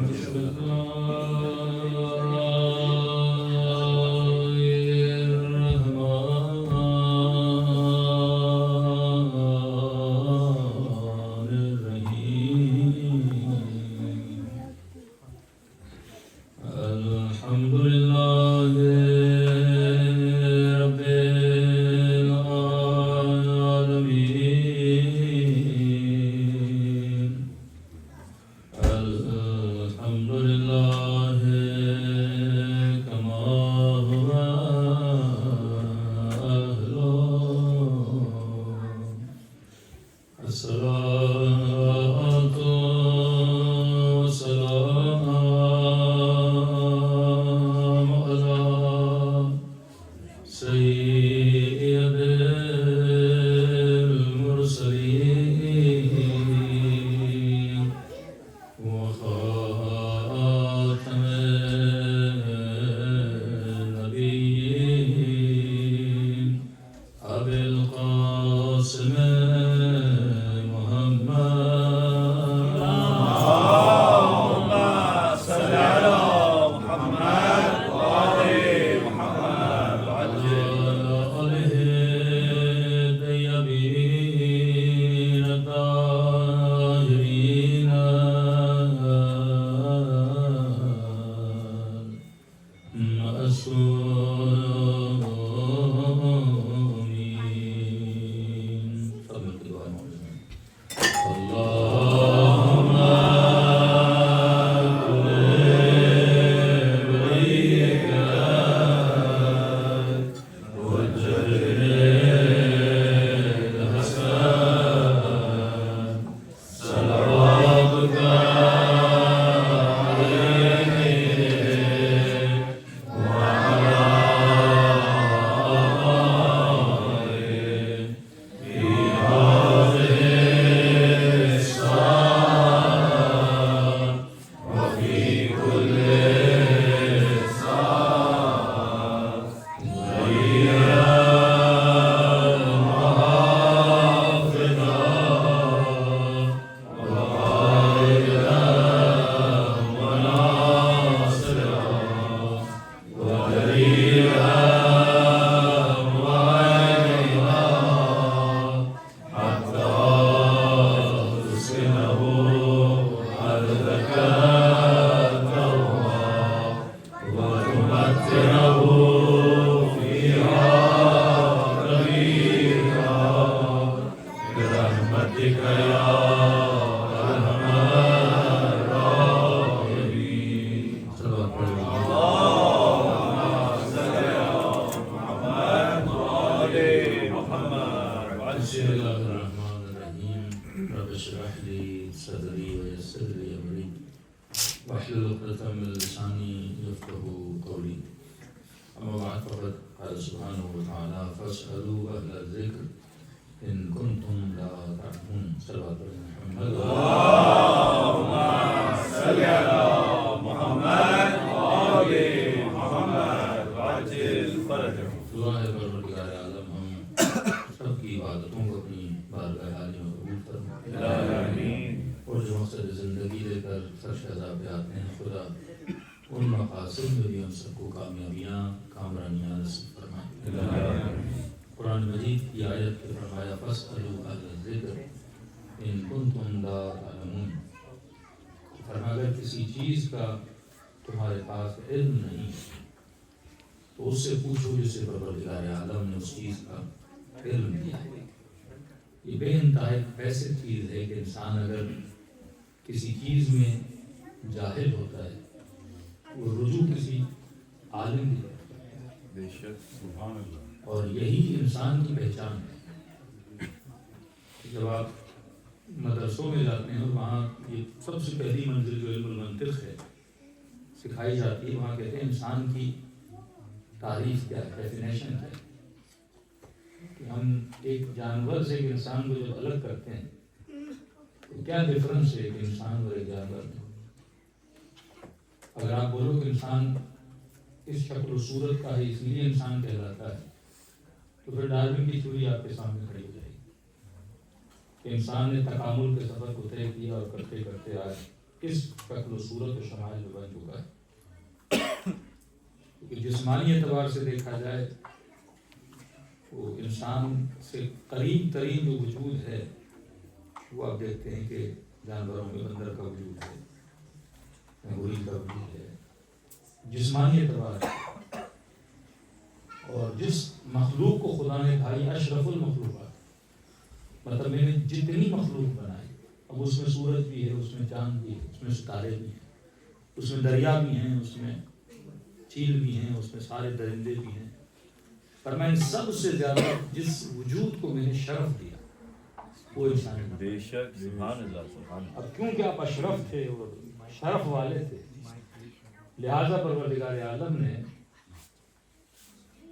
بسم الله اس شکل و صورت و شمائل میں بن چکا ہے. کیونکہ جسمانی اعتبار سے دیکھا جائے وہ انسان سے قریب ترین جو وجود ہے وہ آپ دیکھتے ہیں کہ جانوروں میں بندر کا وجود ہے, انگوری کا وجود ہے جسمانی اعتبار سے. اور جس مخلوق کو خدا نے کہا اشرف المخلوقات, مطلب میں نے جتنی مخلوق بنائی, اب اس میں سورج بھی ہے, اس میں چاند بھی ہے, اس میں ستارے بھی ہیں, اس میں دریا بھی ہیں, اس میں چیل بھی ہیں, اس میں سارے درندے بھی ہیں, پر میں نے سب سے زیادہ جس وجود کو میں نے شرف دیا وہ انسان ہے. بے شک, سبحان اللہ سبحان اللہ. اب کیونکہ آپ اشرف تھے اور شرف والے تھے, لہذا پروردگار عالم نے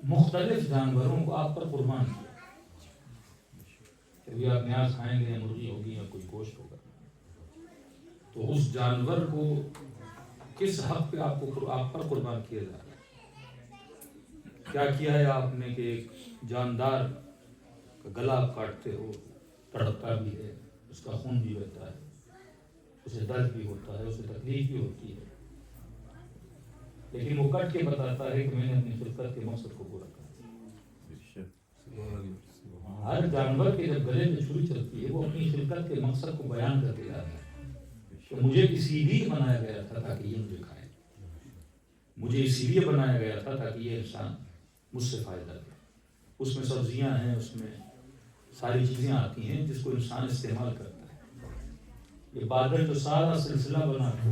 مختلف جانوروں کو آپ پر قربان کیا. کبھی آپ نیاز کھائیں گے, مرغی ہوگی یا کوئی گوشت ہوگا, تو اس جانور کو کس حق پہ آپ پر قربان کیا جا رہا ہے؟ کیا کیا ہے آپ نے کہ ایک جاندار کا گلا آپ کاٹتے ہو, تڑپتا بھی ہے, اس کا خون بھی بہتا ہے, اسے درد بھی ہوتا ہے, اسے تکلیف بھی ہوتی ہے, لیکن وہ کٹ کے بتاتا ہے کہ میں نے اپنی خلقت کے مقصد کو پورا کیا. ہر جانور کے جب گلے میں چھری چلتی ہے وہ اپنی خلقت کے مقصد کو بیان کر کے جاتا ہے کہ مجھے اسی لیے بنایا گیا تھا تاکہ یہ مجھے کھائے, مجھے اسی لیے بنایا گیا تھا تاکہ یہ انسان مجھ سے فائدہ لے. اس میں سبزیاں ہیں, اس میں ساری چیزیں آتی ہیں جس کو انسان استعمال کرتا ہے. یہ بادل جو سارا سلسلہ بنا کے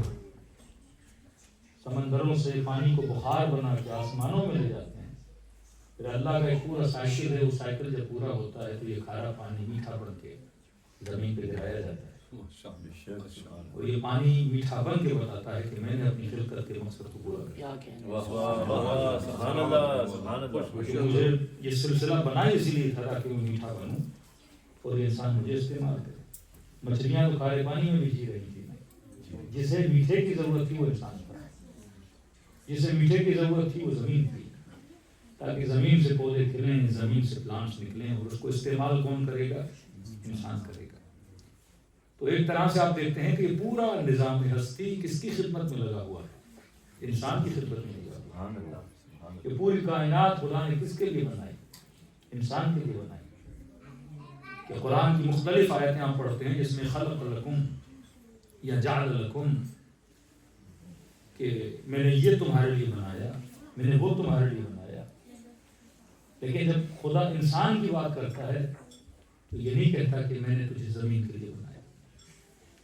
سمندروں سے پانی کو بخار بنا کے آسمانوں میں لے جاتے ہیں, پھر اللہ کا ایک پورا سائیکل ہے, وہ سائیکل جب پورا ہوتا ہے تو یہ کھارا پانی میٹھا بن کے زمین پہ گرایا جاتا ہے. اور یہ پانی میٹھا بن کے بتاتا ہے کہ میں نے اپنی خلقت کے مقصد کو پورا کیا. سبحان اللہ سبحان اللہ. مجھے یہ سلسلہ بنا اسی لیے تھا تاکہ میں میٹھا بنوں اور یہ انسان مجھے استعمال کرے. مچھلیاں تو کھارے پانی میں بھی جی رہی تھی, جسے میٹھے کی ضرورت تھی وہ انسان تھا, جسے میٹھے کی ضرورت تھی وہ زمین تھی, تاکہ زمین سے پودے کھلیں, زمین سے پلانٹس نکلیں, اور اس کو استعمال کون کرے گا؟ انسان کرے گا. تو ایک طرح سے آپ دیکھتے ہیں کہ یہ پورا نظام ہستی کس کی خدمت میں لگا ہوا ہے؟ انسان کی خدمت میں لگا ہوا ہے. یہ پوری کائنات خدا نے کس کے لیے بنائی؟ انسان کے لیے بنائی. کہ قرآن کی مختلف آیتیں آپ پڑھتے ہیں جس میں خلق لکم یا جعل لکم, کہ میں نے یہ تمہارے لیے بنایا, میں نے وہ تمہارے لیے بنایا. لیکن جب خدا انسان کی بات کرتا ہے تو یہ نہیں کہتا کہ میں نے تجھے زمین کے لیے بنایا,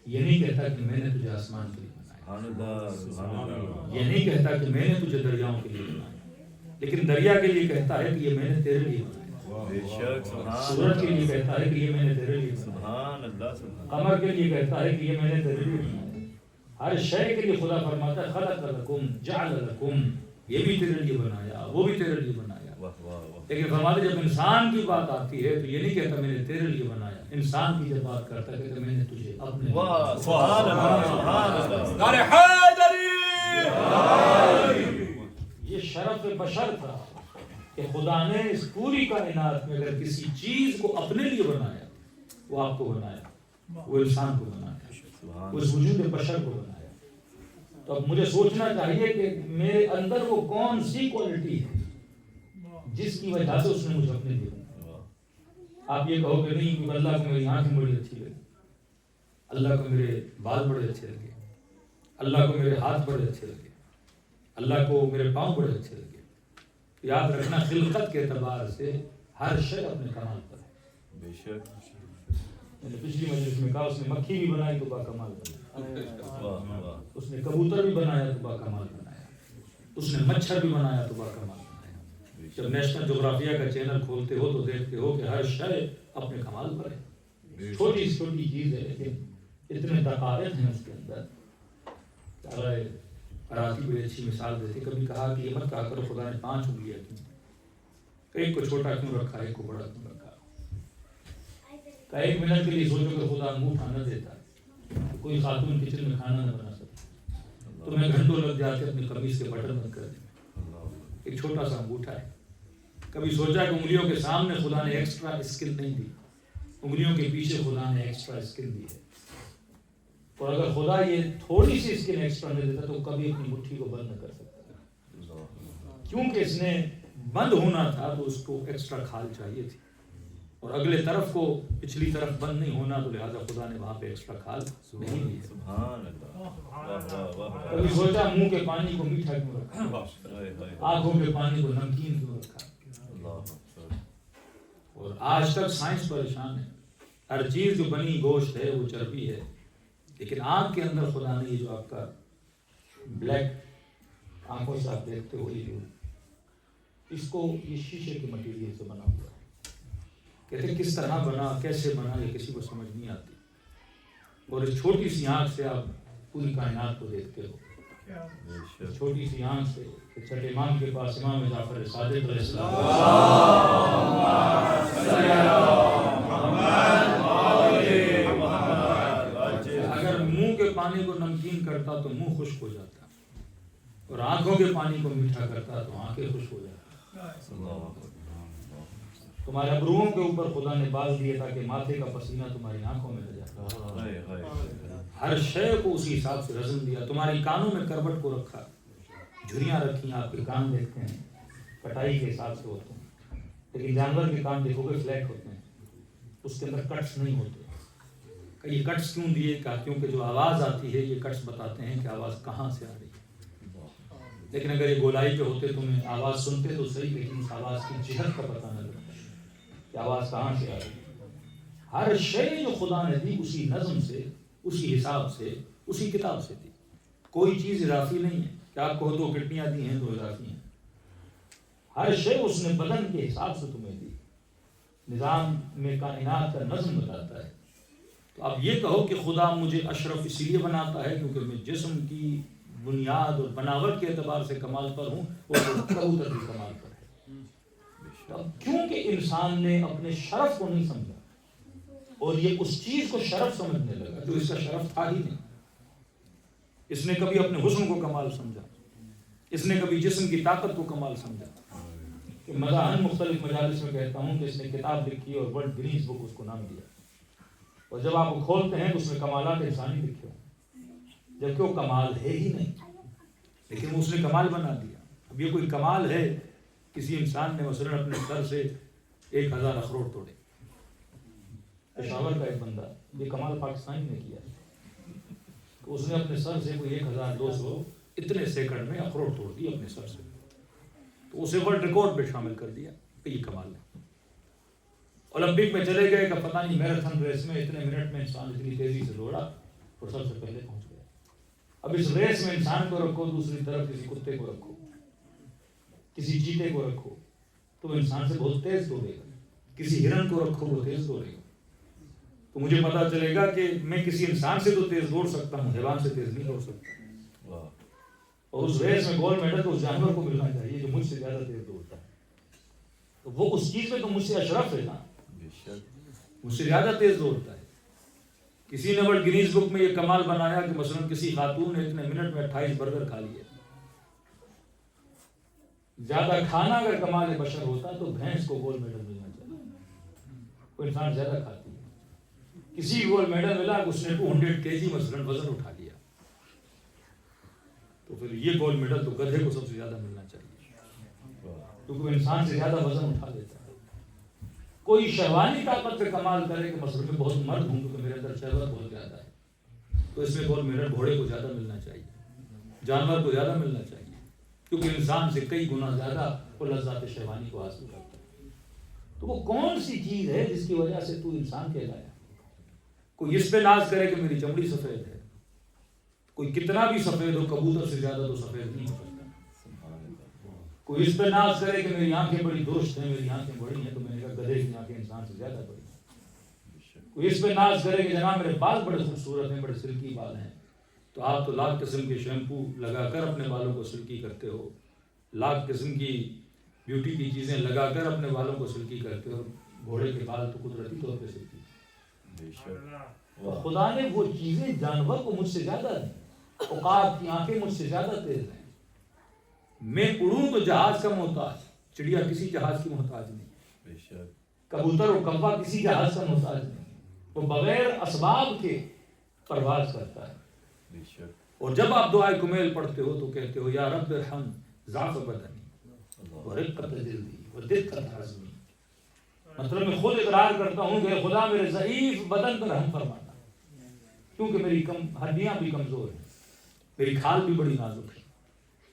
یہ نہیں کہتا کہ میں نے تجھے آسمان کے لیے بنایا, یہ نہیں کہتا کہ میں نے تجھے دریاؤں کے لیے بنایا, لیکن دریا کے لیے کہتا ہے کہ یہ میں نے تیرے لیے بنایا. سورج کے لیے کہتا ہے کہ یہ میں نے تیرے لیے بنایا. قمر کے لیے کہتا ہے کہ یہ میں نے تیرے لیے بنایا. ہر شے کے لیے خدا فرماتا ہے خلق لکم جعل لکم, یہ بھی تیرے لیے بنایا, وہ بھی تیرے لیے بنایا. لیکن فرماتے جب انسان کی بات آتی ہے تو یہ نہیں کہتا میں نے تیرے لیے بنایا, انسان کی جب بات کرتا ہے کہ میں نے تجھے اپنے یہ شرف بشر تھا کہ خدا نے اس پوری کائنات میں اگر کسی چیز کو اپنے لیے بنایا وہ آپ کو بنایا, وہ انسان کو بنایا, اس وجود بشر کو بنایا. تو اب مجھے سوچنا چاہیے کہ میرے اندر وہ کون سی کوالٹی ہے جس کی وجہ سے اس نے مجھے اپنے لیے بنایا. آپ یہ کہو کہ نہیں کہ اللہ کو میری آنکھیں بڑی اچھی لگی, اللہ کو میرے بال بڑے اچھے لگے, اللہ کو میرے ہاتھ بڑے اچھے لگے, اللہ کو میرے پاؤں بڑے اچھے لگے. یاد رکھنا خلقت کے اعتبار سے ہر شے اپنے کمال پر ہے. بے شک. میں نے پچھلی مجلس میں کہا اس نے مکھی بھی بنائی تو با کمال بنایا, اس نے کبوتر بھی بنایا تو با کمال بنایا, اس نے مچھر بھی بنایا تو با کمال بنایا. جب نیشنل جغرافیہ کا چینل کھولتے ہو تو دیکھتے ہو کہ ہر شے اپنے کمال پر ہے. چھوٹی چھوٹی چیز ہے لیکن اتنے دقائق ہیں اس کے اندر. کراتی بڑی اچھی مثال دیتے, کبھی کہا کہ یہ مت کہا کرو خدا نے 5 انگلیاں کی, ایک کو چھوٹا کیوں رکھا, ایک کو بڑا کیوں رکھا. کہ 1 منٹ کے لیے سوچو کہ خدا انگوٹھا نہ دیتا, کوئی خاتون کچن میں کھانا نہ بنا سکتی, تو میں گھنٹوں لگ جاتے اپنی قمیص کے بٹن بند کر دیں. ایک چھوٹا سا انگوٹھا ہے. کبھی سوچا کہ انگلیوں کے سامنے خدا نے ایکسٹرا اسکل نہیں دی, انگلیوں کے پیچھے خدا نے ایکسٹرا اسکل دی ہے. اور اگر خدا یہ تھوڑی سی اسکن ایکسٹرا نہ دیتا تو کبھی اپنی مٹھی کو بند نہ کر سکتا، کیونکہ اس نے بند ہونا تھا تو اس کو ایکسٹرا کھال چاہیے تھی، اور اگلے طرف کو پچھلی طرف بند نہیں ہونا، تو لہٰذا خدا نے وہاں پہ ایکسٹرا کھال نہیں دی۔ سبحان اللہ، کبھی سوچا منہ کے پانی کو میٹھا کیوں رکھا، آنکھوں کے پانی کو نمکین کیوں رکھا؟ اور آج تک سائنس پریشان ہے، ہر چیز جو بنی گوشت ہے وہ چربی ہے، لیکن آنکھ کے اندر خدا نے یہ جو آپ کا بلیک آنکھوں سے آپ دیکھتے ہو، یہ اس کو یہ شیشے کے مٹیریل سے بنا ہوا ہے۔ کہتے کس طرح بنا، کیسے بنا، یہ کسی کو سمجھ نہیں آتی، اور اس چھوٹی سی آنکھ سے آپ پوری کائنات کو دیکھتے ہو، چھوٹی سی آنکھ سے کہ چھٹے امام کے پاس امام جعفر صادق علیہ السلام، اگر منہ کے پانی کو نمکین کرتا تو منہ خشک ہو جاتا، اور آنکھوں کے پانی کو میٹھا کرتا تو آنکھیں خشک ہو جاتی۔ تمہارے ابروؤں کے اوپر خدا نے بال دیے تاکہ ماتھے کا پسینہ تمہاری آنکھوں میں نہ جائے، ہر شے کو اسی حساب سے رزم دیا، تمہاری کانوں میں کروٹ کو رکھا، جھریاں رکھی، آپ کے کان دیکھتے ہیں کٹائی کے حساب سے ہوتے ہیں، لیکن جانور کے کان دیکھو گے فلیک ہوتے ہیں، اس کے اندر کٹس نہیں ہوتے۔ یہ کٹس کیوں دیے؟ کیونکہ جو آواز آتی ہے یہ کٹس بتاتے ہیں کہ آواز کہاں سے آ رہی ہے، لیکن اگر یہ گولائی پہ ہوتے تمہیں آواز سنتے تو صحیح، لیکن اس آواز کی جہت کا پتہ نہ لگتا کہ آواز کہاں سے آ رہی ہے۔ ہر شے جو خدا نے دی اسی نظم سے، اسی حساب سے، اسی کتاب سے دی، کوئی چیز اضافی نہیں ہے کہ آپ کو 2 کڈنیاں دی ہیں 2 اضافی ہیں، ہر شے اس نے بدن کے حساب سے تمہیں دی، نظام میں کائنات کا نظم بتاتا ہے۔ تو آپ یہ کہو کہ خدا مجھے اشرف اس لیے بناتا ہے کیونکہ میں جسم کی بنیاد اور بناوٹ کے اعتبار سے کمال پر ہوں، اور کبوتر بھی کمال پر ہے، کیونکہ انسان نے اپنے شرف کو نہیں سمجھا، اور یہ اس چیز کو شرف سمجھنے لگا جو اس کا شرف تھا ہی نہیں۔ اس نے کبھی اپنے حسن کو کمال سمجھا، اس نے کبھی جسم کی طاقت کو کمال سمجھا، کہ مزاحن مختلف مجالس میں کہتا ہوں کہ اس نے کتاب لکھی اور ورلڈ گرینز بک اس کو نام دیا، اور جب آپ وہ کھولتے ہیں تو اس میں کمالات انسانی لکھے ہوں، جبکہ وہ کمال ہے ہی نہیں، لیکن اس نے کمال بنا دیا۔ اب یہ کوئی کمال ہے کسی انسان نے مثلا اپنے سر سے 1000 اخروٹ توڑے، پشاور کا ایک بندہ، یہ کمال پاکستانی نے کیا کہ اس نے اپنے سر سے کوئی 1200 اتنے سیکنڈ میں اخروٹ توڑ دی اپنے سر سے، تو اسے ورلڈ ریکارڈ پہ شامل کر دیا کہ یہ کمال ہے۔ اولمپک میں چلے گئے کہ پتہ نہیں میراتھن ریس میں اتنے منٹ میں انسان اتنی تیزی سے دوڑا اور سب سے پہلے پہنچ گیا۔ اب اس ریس میں انسان کو رکھو، دوسری طرف کسی کتے کو رکھو، کسی چیتے کو رکھو تو انسان سے بہت تیز دوڑے گا، کسی ہرن کو رکھو وہ تیز دوڑے گا، تو مجھے پتا چلے گا کہ میں کسی انسان سے تو تیز دوڑ سکتا ہوں، حیوان سے تیز نہیں دوڑ سکتا، اور اس ریس میں گولڈ میڈل تو اس جانور کو ملنا چاہیے جو مجھ سے زیادہ تیز دوڑتا ہے، تو وہ اس چیز میں تو مجھ سے اشرف ہے نا، مجھ سے زیادہ تیز دوڑتا ہے۔ کسی نے ورلڈ گرینز بک میں یہ کمال بنایا کہ مثلا کسی خاتون نے اتنے منٹ میں 28 برگر کھا لیے۔ زیادہ کھانا اگر کمال بشر ہوتا تو بھینس کو گولڈ میڈل ملنا چاہیے، وہ انسان زیادہ کھاتی ہے، کسی گولڈ میڈل ملا کہ اس نے 200 kg مثلا وزن اٹھا لیا، تو پھر یہ گولڈ میڈل تو گدھے کو سب سے زیادہ ملنا چاہیے، کیونکہ وہ انسان سے زیادہ وزن اٹھا لیتا ہے۔ کوئی شہوانی طاقت پہ کمال کرے کہ مثلا میں بہت مرد ہوں کیونکہ میرے اندر شہوت بہت زیادہ ہے، تو اس میں گولڈ میڈل گھوڑے کو زیادہ ملنا چاہیے، جانور کو زیادہ ملنا چاہیے، کیونکہ انسان سے کئی گنا زیادہ وہ لذات شہوانی کو حاصل کرتا ہے۔ تو وہ کون سی چیز ہے جس کی وجہ سے تو انسان کہلایا؟ کوئی اس پہ ناز کرے کہ میری چمڑی سفید ہے، کوئی کتنا بھی سفید ہو کبوتر سے زیادہ تو سفید نہیں ہو سکتا، کوئی اس پہ ناز کرے کہ میری آنکھیں بڑی درست ہیں، میری آنکھیں بڑی ہیں، تو میں نے کہا گدھے کی آنکھیں انسان سے زیادہ بڑی ہیں، کوئی اس پہ ناز کرے کہ جناب میرے بال بڑے خوبصورت ہیں، بڑے سلکی بال ہیں، تو آپ تو لاکھ قسم کے شیمپو لگا کر اپنے بالوں کو سلکی کرتے ہو، لاکھ قسم کی بیوٹی کی چیزیں لگا کر اپنے بالوں کو سلکی کرتے ہو، گھوڑے کے بال تو قدرتی طور پہ سلکی۔ تو خدا نے وہ چیزیں جانور کو مجھ سے زیادہ دیں، عقاب کی آنکھیں مجھ سے زیادہ تیز ہیں، میں اڑوں تو جہاز کا محتاج، چڑیا کسی جہاز کی محتاج نہیں، کبوتر و کوا کسی جہاز کا محتاج نہیں، وہ بغیر اسباب کے پرواز کرتا ہے. بے شک. اور جب آپ دعائے کمیل پڑھتے ہو تو کہتے ہو یا رب ارحم ضعف بدنی ورقت جلدی ودقت عزمی. مطلب میں خود اقرار کرتا ہوں کہ خدا میرے ضعیف بدن پر رحم فرمانا، کیونکہ میری ہڈیاں بھی کمزور ہیں، میری کھال بھی بڑی نازک ہے.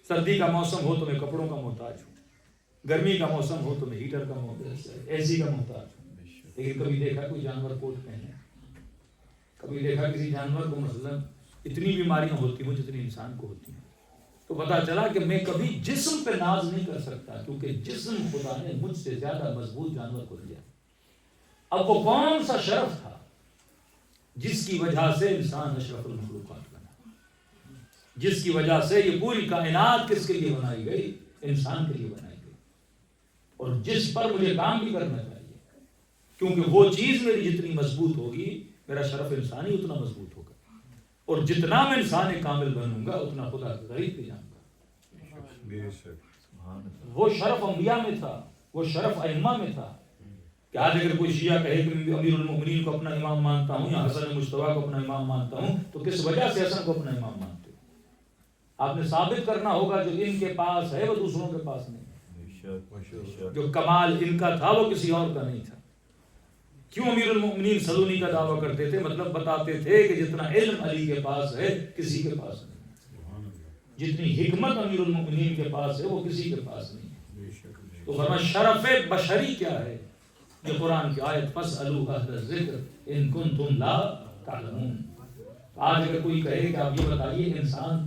سردی کا موسم ہو تو میں کپڑوں کا محتاج ہوں، گرمی کا موسم ہو تو میں ہیٹر کا محتاج، اے سی کا محتاج ہوں. لیکن کبھی دیکھا کوئی جانور کوٹ پہنے، کبھی دیکھا کسی جانور کو مثلا اتنی بیماریاں ہوتی ہوں جتنی انسان کو ہوتی ہیں، تو پتا چلا کہ میں کبھی جسم پہ ناز نہیں کر سکتا، کیونکہ جسم خدا نے مجھ سے زیادہ مضبوط جانور کو دیا. اب وہ کون سا شرف تھا جس کی وجہ سے انسان اشرف المخلوقات بنا، جس کی وجہ سے یہ پوری کائنات کس کے لیے بنائی گئی؟ انسان کے لیے بنائی گئی. اور جس پر مجھے کام بھی کرنا چاہیے، کیونکہ وہ چیز میری جتنی مضبوط ہوگی میرا شرف انسانی اتنا مضبوط ہوگا، اور جتنا میں انسان کامل بنوں گا اتنا خدا کے قریب بھی جاؤں گا. بے شک. وہ شرف انبیاء میں تھا، وہ شرف ائمہ میں تھا کہ آج اگر کوئی شیعہ کہے کہ میں امیر المؤمنین کو اپنا امام مانتا ہوں یا حسن مجتبیٰ کو اپنا امام مانتا ہوں، تو کس وجہ سے حسن کو اپنا امام مانتے ہو؟ آپ نے ثابت کرنا ہوگا جو ان کے پاس ہے وہ دوسروں کے پاس نہیں. جو کمال ان کا تھا وہ کسی اور کا نہیں تھا. کیوں امیر المؤمنین سلونی کا دعویٰ کرتے تھے؟ مطلب بتاتے تھے کہ جتنا علم علی کے پاس ہے کسی کے پاس نہیں، جتنی حکمت امیر المؤمنین کے پاس ہے وہ کسی کے پاس نہیں. تو فرمایا شرف بشری کیا ہے؟ یہ قرآن کی آیت فاسألوا اہل الذکر ان کنتم لا تعلمون. آج اگر کوئی کہے کہ آپ یہ بتائیے انسان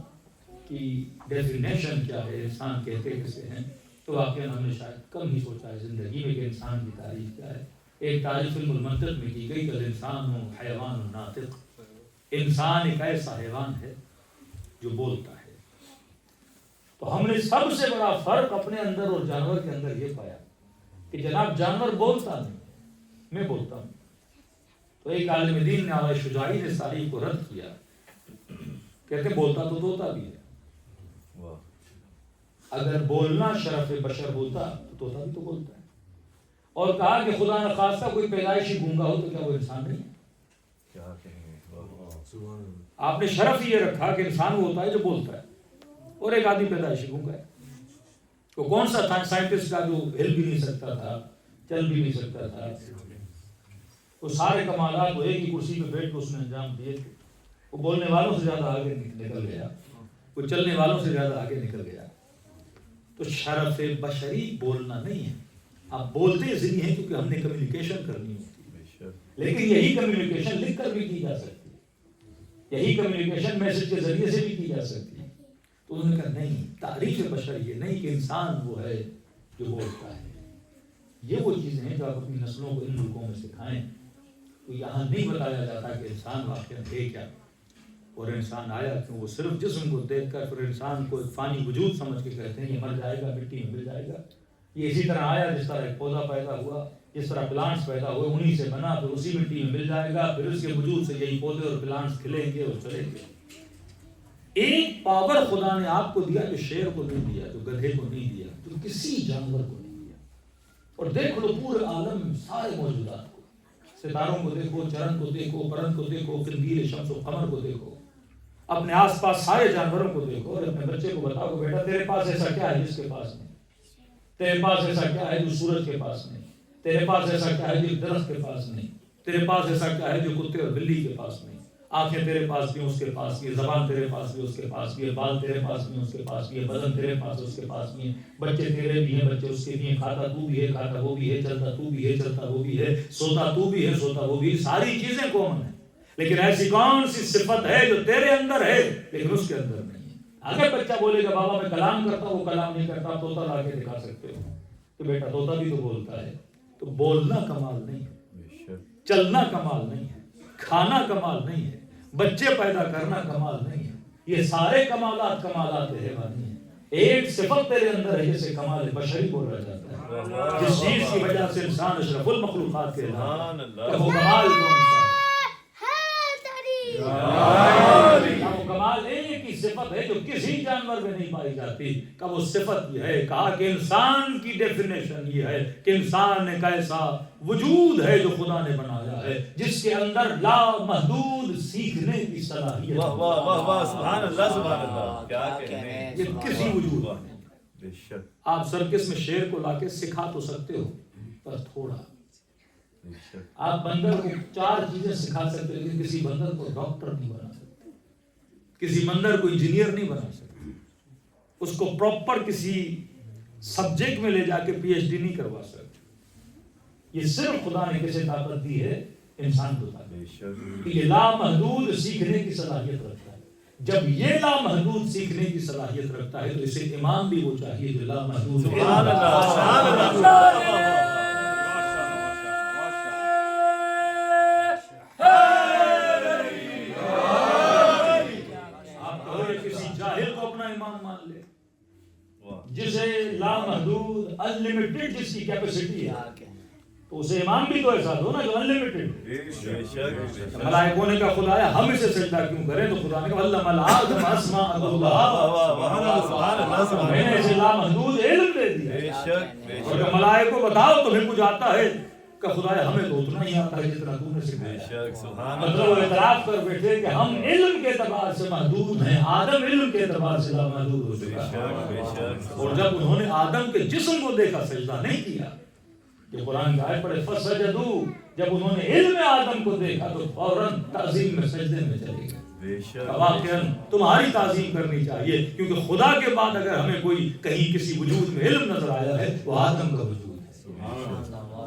کی ڈیفینیشن کیا ہے، انسان کہتے کسے ہیں، تو واقعا ہم نے شاید کم ہی سوچا ہے زندگی میں کہ انسان کی تعریف کیا ہے. ایک تعریف علم المنطق میں کی گئی کہ انسان حیوان ناطق. انسان ایک ایسا حیوان ہے جو بولتا ہے. تو ہم نے سب سے بڑا فرق اپنے اندر اور جانور کے اندر یہ پایا کہ جناب جانور بولتا نہیں، میں بولتا ہوں. تو ایک عالم دین نے علیہ شجاعی نے ساری کو رد کیا، کہتے بولتا تو طوطا بھی ہے. اگر بولنا شرف بشر ہوتا تو طوطا بھی تو بولتا ہے. اور کہا کہ خدا نخواستہ کوئی پیدائشی گونگا ہو تو کیا وہ انسان نہیں ہے؟ کیا کہیں گے. آپ نے شرف یہ رکھا کہ انسان وہ ہوتا ہے جو بولتا ہے، اور ایک آدمی پیدائشی گونگا ہے. تو کون سا تھا سائنٹسٹ کا جو ہل بھی نہیں سکتا تھا، چل بھی نہیں سکتا تھا؟ وہ سارے کمالات وہ ایک ہی کرسی پہ بیٹھ کے اس نے انجام دیے تھے. وہ بولنے والوں سے زیادہ آگے نکل گیا، وہ چلنے والوں سے زیادہ آگے نکل گیا. تو شرف بشری بولنا نہیں ہے. آپ بولتے اس لیے ہیں کیونکہ ہم نے کمیونیکیشن کرنی ہوتی ہے، لیکن یہی کمیونیکیشن لکھ کر بھی کی جا سکتی ہے، یہی کمیونیکیشن میسج کے ذریعے سے بھی کی جا سکتی ہے. تو انہوں نے کہا نہیں، تعریف بشر یہ نہیں کہ انسان وہ ہے جو بولتا ہے. یہ وہ چیزیں ہیں جو آپ اپنی نسلوں کو ان ملکوں میں سکھائیں. تو یہاں نہیں بتایا جاتا کہ انسان واقعہ ہے کیا، اور انسان آیا کیوں. وہ صرف جسم کو دیکھ کر پھر انسان کو ایک فانی وجود سمجھ کے کہتے ہیں یہ مر جائے گا، مٹی میں مل جائے گا. یہ اسی طرح آیا جس طرح ایک پودا پیدا ہوا، جس طرح پلانٹس پیدا ہوئے انہی سے بنا، پھر اسی مٹی میں مل جائے گا، پھر اس کے وجود سے یہی پودے اور پلانٹس کھلیں گے اور چلیں گے. ایک پاور خدا نے آپ کو دیا جو شیر کو نہیں دیا، جو گدھے کو نہیں دیا، جو کسی جانور کو نہیں دیا. اور دیکھ لو پورے عالم میں سارے موجودات کو، ستاروں کو دیکھو، چرن کو دیکھو، پرند کو دیکھو، قندیل شمس و قمر کو دیکھو، اپنے آس پاس سارے جانوروں کو دیکھو، اور اپنے بچے کو بتاؤ کہ بیٹا تیرے پاس ایسا کیا ہے جس کے پاس نہیں، تیرے پاس ایسا کیا ہے جو سورج کے پاس نہیں، تیرے پاس ایسا کیا ہے جو درخت کے پاس نہیں، تیرے پاس ایسا کیا ہے جو کتے اور بلی کے پاس نہیں. آنکھیں تیرے پاس بھی اس کے پاس بھی، زبان تیرے پاس بھی اس کے پاس بھی، بال تیرے پاس بھی اس کے پاس بھی، بدن تیرے پاس اس کے پاس بھی، بچے تیرے بھی ہیں، بچے اس کے بھی ہیں، کھاتا تو بھی ہے، کھاتا وہ بھی ہے، چلتا تو بھی ہے، چلتا وہ بھی ہے، سوتا تو بھی ہے، سوتا وہ بھی ہے. ساری چیزیں کامن ہیں، لیکن ایسی کون سی صفت ہے جو تیرے اندر ہے لیکن اس کے اندر نہیں ہے؟ اگر بچہ بولے گا بابا میں کلام کرتا ہوں، وہ کلام نہیں کرتا، طوطا لا کے دکھا سکتے ہو کہ بیٹا طوطا بھی تو بولتا ہے. تو بولنا کمال نہیں ہے، چلنا کمال نہیں ہے، کھانا کمال نہیں ہے، بچے پیدا کرنا کمال نہیں ہے. یہ سارے کمالات کمالات حیوانی ہیں. ایک صفت تیرے اندر ہے جسے کمال بشری بولا جاتا ہے، جس چیز کی وجہ سے انسان اشرف المخلوقات کے وہ کمال کون سا ہے؟ وہ کمال ایک ہی صفت ہے جو کسی جانور میں نہیں پائی جاتی کہ وہ صفت یہ ہے. کہا کہ انسان کی ڈیفینیشن یہ ہے کہ انسان ایک ایسا وجود ہے جو خدا نے بنایا ہے جس کے اندر لامحدود سیکھنے کی صلاحیت. واہ واہ واہ واہ سبحان اللہ کیا کہنے ہیں. یہ کسی وجود میں نہیں. بے شک آپ سرکس میں شیر کو لا کے سکھا تو سکتے ہو پر تھوڑا. بے شک آپ بندر کو 4 چیزیں سکھا سکتے ہو لیکن کسی بندر کو ڈاکٹر نہیں بنا سکتے, کسی بندر کو انجینئر نہیں بنا سکتے, اس کو پراپر کسی سبجیکٹ میں لے جا کے پی ایچ ڈی نہیں کروا سکتے. یہ صرف خدا نے کیسے طاقت دی ہے انسان کو طاقت بے شک کہ یہ لامحدود سیکھنے کی صلاحیت رکھتا ہے. جب یہ لامحدود سیکھنے کی صلاحیت رکھتا ہے تو اسے امام بھی وہ چاہیے جو لامحدود. سبحان اللہ سبحان اللہ. جسے لامحدود انلمیٹڈ جس کی کیپیسٹی ہے تو اسے امام بھی تو ایسا دو نا جو انلمیٹڈ. ملائکوں نے کہا خدایا ہم اسے سجدہ کیوں کریں تو خدا نے کہا علم آدم اسماء اللہ, میں نے اسے لامحدود علم دے دیا. اور ملائکوں بتاؤ تمہیں کچھ آتا ہے کہ خدایا ہمیں تو اتنا ہی آتا ہے جتنا تو نے سکھایا. مطلب اعتراف کر بیٹھے کہ ہم علم کے اعتبار سے محدود ہیں, آدم علم کے اعتبار سے لامحدود ہو چکا ہے. اور جب انہوں نے آدم کے جسم کو دیکھا سجدہ نہیں کیا. یہ قرآن کا آیت پڑھے فسجدوا, جب انہوں نے علم آدم کو دیکھا تو فوراً تعظیم میں سجدے میں چلے گئے. واقعاً تمہاری تعظیم کرنی چاہیے کیونکہ خدا کے بعد اگر ہمیں کوئی کہیں کسی وجود میں علم نظر آیا ہے وہ آدم کا وجود ہے.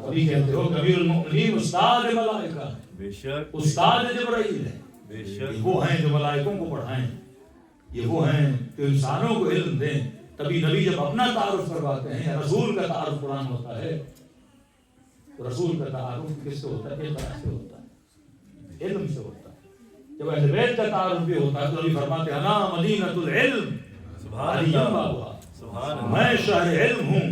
ابھی کہتے ہو کبیر المؤمنین استاد ملائکہ, بے شک استاد جبرائیل ہے. بے شک وہ ہیں جو ملائکوں کو پڑھائیں, یہ وہ ہیں جو انسانوں کو علم دیں. تبھی نبی جب اپنا تعارف کرواتے ہیں یا رسول کا تعارف قرآن ہوتا ہے تو رسول کا تعارف کس سے ہوتا ہے؟ اقرا سے ہوتا ہے, علم سے ہوتا ہے. جب اہل بیت کا تعارف بھی ہوتا ہے تو نبی فرماتے ہیں انا مدینۃ العلم سبحان اللہ سبحان اللہ, میں شہر علم ہوں